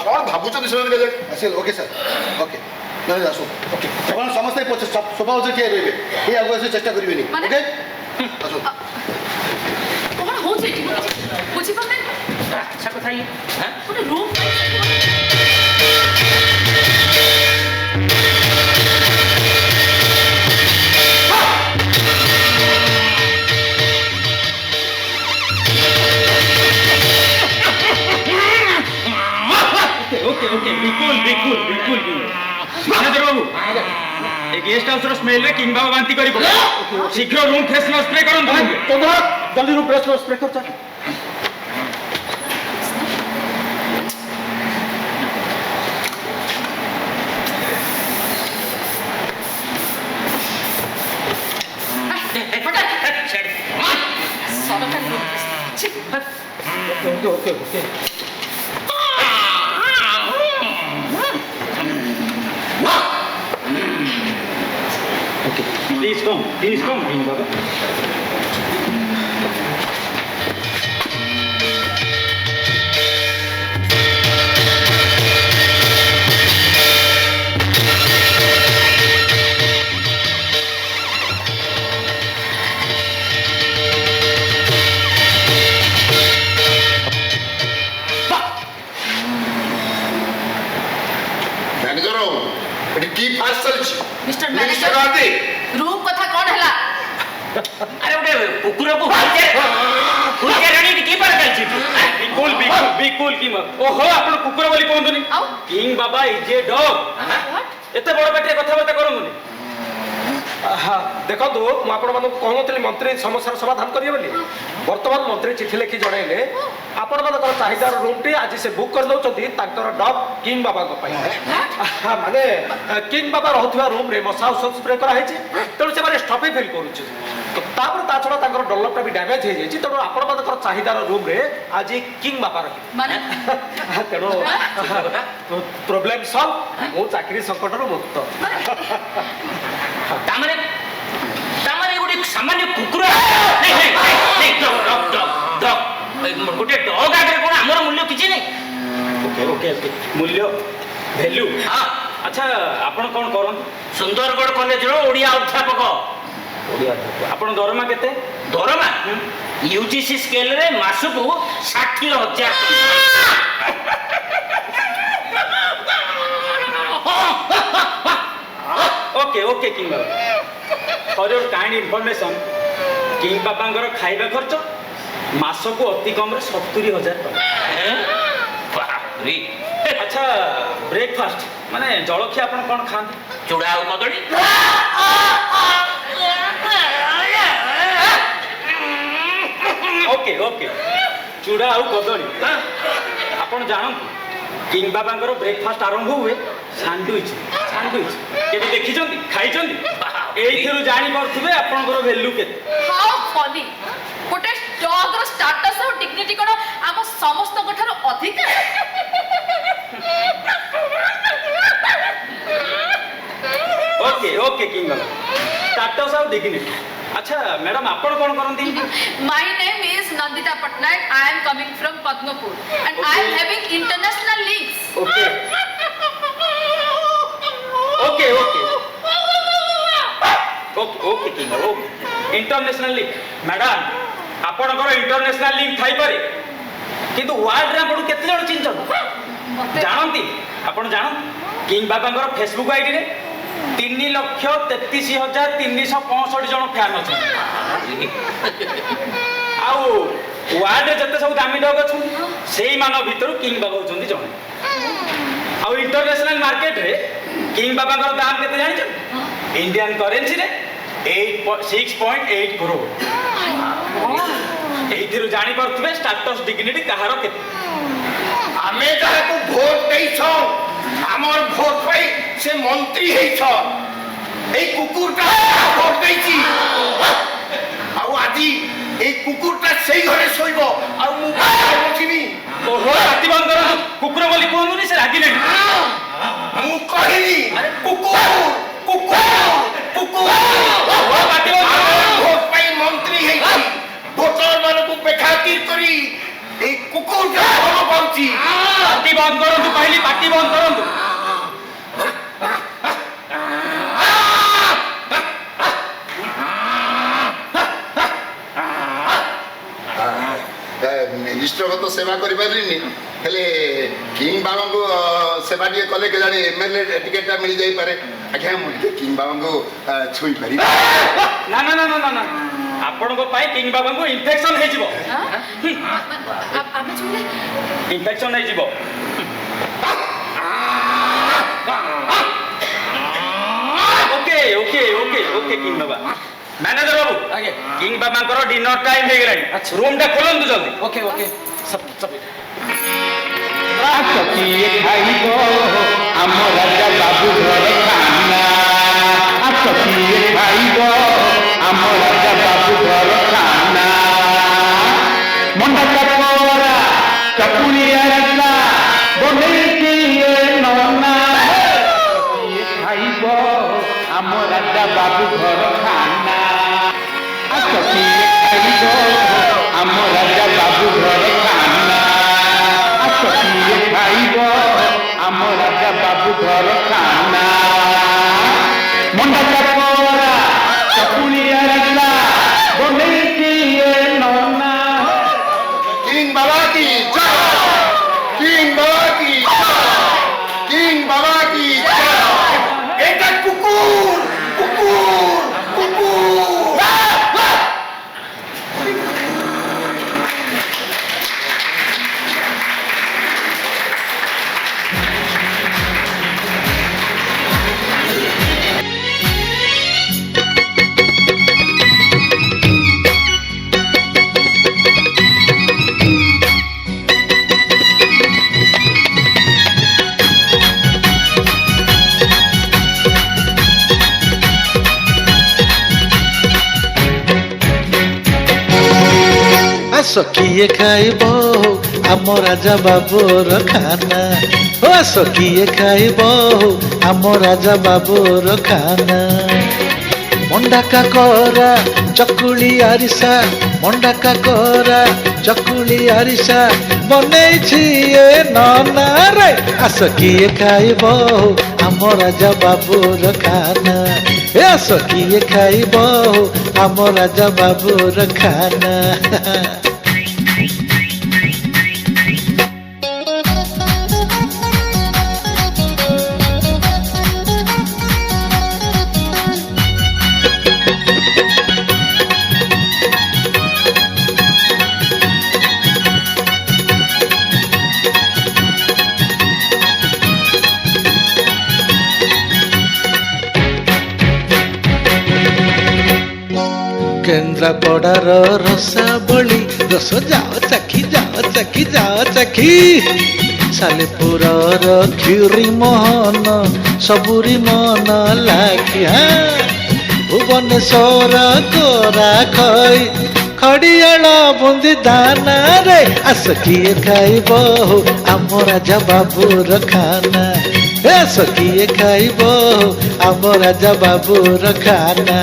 କ'ଣ ଭାବୁଛନ୍ତି ସେମାନେ କେଜାଣି ଆସିଲେ ଓକେ ସାର୍ ଓକେ ନହେଲେ ଆସନ୍ତୁ ଓକେ ଆପଣ ସମସ୍ତେ ସୋଫା ଉପରେ ଠିଆ ରହିବେ କେହି ଆଗକୁ ଆସିବାକୁ ଚେଷ୍ଟା କରିବେନି ମାନେ? ଓକେ ଆସନ୍ତୁ କଣ ହଉଛି ଏଠି ମୁଁ କିଛି ବୁଝିପାରୁନି ଆଚ୍ଛା କଥା ଇଏ ହାଁ ଗୋଟେ ରୁମ୍ ओके ओके बिल्कुल बिल्कुल बिल्कुल मैनेजर बाबू ए गेस्ट हाउस रो स्मेल रे किंग बाबा बांती करी शीघ्र रूम फ्रेशनर स्प्रे करन चंद्रा जल्दी रूम प्रेस स्प्रे कर चल ସରକାରୀ ରୁମ୍ ଛି okay okay okay please come king बाबा ମ୍ୟାନେଜର ବାବୁ ଏଠି କି ଫାଷ୍ଟ ଚାଲିଛି mister minister manager Gandhi room କଥା କଣ ହେଲା ଆରେ ଗୋଟେ କୁକୁରକୁ ହୁଇଲଚେୟାର ଆଣି କି ପାର ଚାଲିଛି बिल्कुल बिल्कुल बिल्कुल किंग ओहो आपण कुकुर बोली कहंतुनी ଆଉ king Baba is a dog एते बड़ बेटे कथाबार्ता करंतुनी देखो ମୁଁ ଆପଣମାନଙ୍କୁ କହୁନଥିଲି ମନ୍ତ୍ରୀ ସମସ୍ୟାର ସମାଧାନ କରିବେ ବୋଲି ବର୍ତ୍ତମାନ ମନ୍ତ୍ରୀ ଚିଠି ଲେଖି ଜଣାଇଲେ ଆପଣମାନଙ୍କର ଚାହିଦାର ରୁମ୍ଟି ଆଜି ସେ ବୁକ୍ କରିଦେଉଛନ୍ତି ତାଙ୍କର ଡଗ୍ କିଙ୍ଗ ବାବାଙ୍କ ପାଇଁ ମାନେ କିଙ୍ଗ ବାବା ରହୁଥିବା ରୁମ୍ରେ ମଶା ଔଷଧ ସ୍ପ୍ରେ କରାହେଇଛି ତେଣୁ ସେମାନେ ଷ୍ଟଫି ଫିଲ୍ କରୁଛି ତାପରେ ତା ଛଡ଼ା ତାଙ୍କର ଡଲପଟା ବି ଡ୍ୟାମେଜ୍ ହେଇଯାଇଛି ତେଣୁ ଆପଣମାନଙ୍କର ଚାହିଦାର ରୁମ୍ରେ ଆଜି କିଙ୍ଗ ବାବା ରହିବେ ମାନେ ତେଣୁ ପ୍ରୋବ୍ଲେମ୍ ସଲ୍ଭ ମୁଁ ଚାକିରି ସଙ୍କଟରୁ ମୁକ୍ତ ତାମାନେ ଗୋଟେ ସାମାନ୍ୟ କୁକୁର ଗୋଟେ ଡଗ୍ ଆଗରେ କଣ ଆମର ମୂଲ୍ୟ କିଛି ନାହିଁ ओके ओके ओके मूल्य वैल्यू ହଁ अच्छा आपण कोन करन ସୁନ୍ଦରଗଡ଼ କଲେଜର ଓଡ଼ିଆ ଅଧ୍ୟାପକ ओडिया आपण दरमा केते ଦରମା UGC ସ୍କେଲରେ ମାସକୁ 60,000 ओके ओके किंग बाबा for your kind information king बाबांगर खाइबा खर्च मासको अति कम रे 70,000 टका बापरे ଆଚ୍ଛା ବ୍ରେକଫାଷ୍ଟ ମାନେ ଜଳଖିଆ ଆପଣ କ'ଣ ଖାଆନ୍ତି? ଚୁଡ଼ା ଆଉ କଦଳୀ। ଓକେ ଓକେ ଚୁଡ଼ା ଆଉ କଦଳୀ। ଆପଣ ଜାଣନ୍ତୁ କିଙ୍ଗ ବାବାଙ୍କର ବ୍ରେକଫାଷ୍ଟ ଆରମ୍ଭ ହୁଏ ସାଣ୍ଡୱିଚ୍। ସାଣ୍ଡୱିଚ୍ କେବେ ଦେଖିଛନ୍ତି ଖାଇଛନ୍ତି? ଏଇଥିରୁ ଜାଣିପାରୁଥିବେ ଆପଣଙ୍କର ଭ୍ୟାଲୁ କେତେ। ହାଉ ଫନି ଗୋଟେ ଡଗ୍ର ଷ୍ଟାଟସ୍ ଆଉ ଡିଗ୍ନିଟି କ'ଣ ଆମ ସମସ୍ତଙ୍କ ଠାରୁ ଅଧିକ? ଓକେ ଓକେ କିଙ୍ଗ ବାବା ଷ୍ଟାଟସ୍ ଆଉ ଡିଗ୍ନିଟି। ଆଚ୍ଛା ମ୍ୟାଡ଼ାମ୍ ଆପଣ କ'ଣ କରନ୍ତି? My name is Nandita Patnaik. I am coming from Padmapur and I am having international links. Okay okay okay okay okay king okay international link. Madam ଆପଣଙ୍କର international link ଥାଇପାରେ କିନ୍ତୁ ୱାର୍ଲଡରେ ଆପଣ କେତେ ଜଣ ଚିହ୍ନିଛନ୍ତି ଜାଣନ୍ତି? ଆପଣ ଜାଣନ୍ତି କିଙ୍ଗ ବାବାଙ୍କର ଫେସବୁକ୍ ଆଇଡିରେ 3,33,365 ଜଣ ଫ୍ୟାନ୍ ଅଛନ୍ତି। ଆଉ ୱାର୍ଲଡରେ ଯେତେ ସବୁ ଦାମୀ ଡଗ୍ ଅଛନ୍ତି ସେଇମାନଙ୍କ ଭିତରୁ କିଙ୍ଗ ବାବା ହେଉଛନ୍ତି ଜଣେ। ଆଉ ଇଣ୍ଟରନ୍ୟାସନାଲ ମାର୍କେଟରେ କିଙ୍ଗ ବାବାଙ୍କର ଦାମ କେତେ ଜାଣିଛନ୍ତି? ଇଣ୍ଡିଆନ କରେନ୍ସିରେ 6.8 crore। ଏଇଥିରୁ ଜାଣିପାରୁଥିବେ ଷ୍ଟାଟସ୍ ଡିଗ୍ନିଟି କାହାର କେତେ। ଆମେ ଯାହାକୁ ଭୋଟ ଦେଇଛ ଆମର ଭୋଟ ପାଇ ସେ ମନ୍ତ୍ରୀ ହେଇଛ। ଏଇ କୁକୁରଟା ଭୋଟ ଦେଇଛି ଆଉ ଆଜି ଏଇ କୁକୁରଟା ସେଇ ଘରେ ଶୋଇବ ଆଉ ମୁଁ ବସିବି। ଓହୋ ପାଟି ବନ୍ଦ କରନ୍ତୁ। କୁକୁର ବୋଲି କୁହନ୍ତୁନି ସେ ରାଗିଲେଣି। ମୁଁ କହିଲି କୁକୁର କୁକୁର କୁକୁର ପାଟି ବନ୍ଦ କରନ୍ତୁ। ଭୋଟ ପାଇଁ ମନ୍ତ୍ରୀ ହେଇଛି ଭୋଟର ମାନଙ୍କୁ ବେଖାତିର କରି ଏଇ କୁକୁରଟା ଭଲ ପାଉଛି। ପାଟି ବନ୍ଦ କରନ୍ତୁ କହିଲି ପାଟି ବନ୍ଦ କରନ୍ତୁ। ମିନିଷ୍ଟରଙ୍କ ତ ସେବା କରିପାରିଲିନି ହେଲେ କିଙ୍ଗ ବାବାଙ୍କୁ ସେବା ଟିକେ କଲେ କେଜାଣି MLA ଟିକେଟଟା ମିଳିଯାଇପାରେ। ଆଜ୍ଞା ମୁଁ ଟିକେ କିଙ୍ଗ ବାବାଙ୍କୁ ଛୁଇଁପାରିବି? ନା ନା ନା ନା ନା ଆପଣଙ୍କ ପାଇଁ କିଙ୍ଗ ବାବାଙ୍କୁ ଇନଫେକ୍ସନ ହେଇଯିବ। ଆମେ ଛୁଇଁଲେ ଇନଫେକ୍ସନ ହେଇଯିବ। Okay okay okay okay king ବାବା। ମ୍ୟାନେଜର ବାବୁ ଆଜ୍ଞା କିଙ୍ଗ ବାବାଙ୍କର ଡିନର ଟାଇମ୍ ହେଇଗଲାଣି। ରୁମଟା ଖୋଲନ୍ତୁ ଜଲ୍ଦି। ଓକେ ଓକେ ସବ ଖାଇବ ଆମ ରାଜା ବାବୁ ଘର ଖାନା। ଖାଇବ ଆମ ରାଜା ବାବୁ ଘର ଖାନା। ମଣ୍ଡା ଚକରା ଚକୁଳି ଆରିସା ବନେଇଛି ନନା। ଖାଇବ ଆମ ରାଜା ବାବୁ ଘର ଖାନା। ଖାଇବ ଆମ ରାଜା ବାବୁ ଘର ଖାନା। ଖାଇବ ଆମ ରାଜା ବାବୁ ଘର ଖାନା। ମଣ୍ଡା ଚକରା ଚକୁଳି ଆରିସା ବନେଇଛି ନନା। किंग बाबा की जय, किंग बाबा की जय, किंग बाबा की जय। এটা কুকুর কুকুর কুকুর ଆସ କିଏ ଖାଇବ ଆମ ରାଜା ବାବୁର ଖାନା। ଓ ଆସ କିଏ ଖାଇବ ଆମ ରାଜା ବାବୁର ଖାନା। ମଣ୍ଡା କାକରା ଚକୁଳି ଆରିସା ମଣ୍ଡା କାକରା ଚକୁଳି ଆରିସା ବନେଇଛି ଏ ନନା ରେ। ଆସ କିଏ ଖାଇବ ଆମ ରାଜା ବାବୁର ଖାନା। ଏ ଆସ କିଏ ଖାଇବ ଆମ ରାଜା ବାବୁର ଖାନା। କେନ୍ଦ୍ରାପଡ଼ାର ରସାବଳି ରସ ଯାଅ ଚାଖି ଯାଅ ଚାଖି ଯାଅ ଚାଖି ସାଲେପୁରର କ୍ଷୀରି ମୋହନ ସବୁରି ମନ ଲାଖି ଭୁବନେଶ୍ୱର କୋରା ଖଇ ଖଡ଼ିଆଳ ବୁନ୍ଦି ଦାନାରେ ଆସ କିଏ ଖାଇବ ଆମ ରାଜା ବାବୁର ଖାନା ଆସ କିଏ ଖାଇବ ଆମ ରାଜା ବାବୁର ଖାନା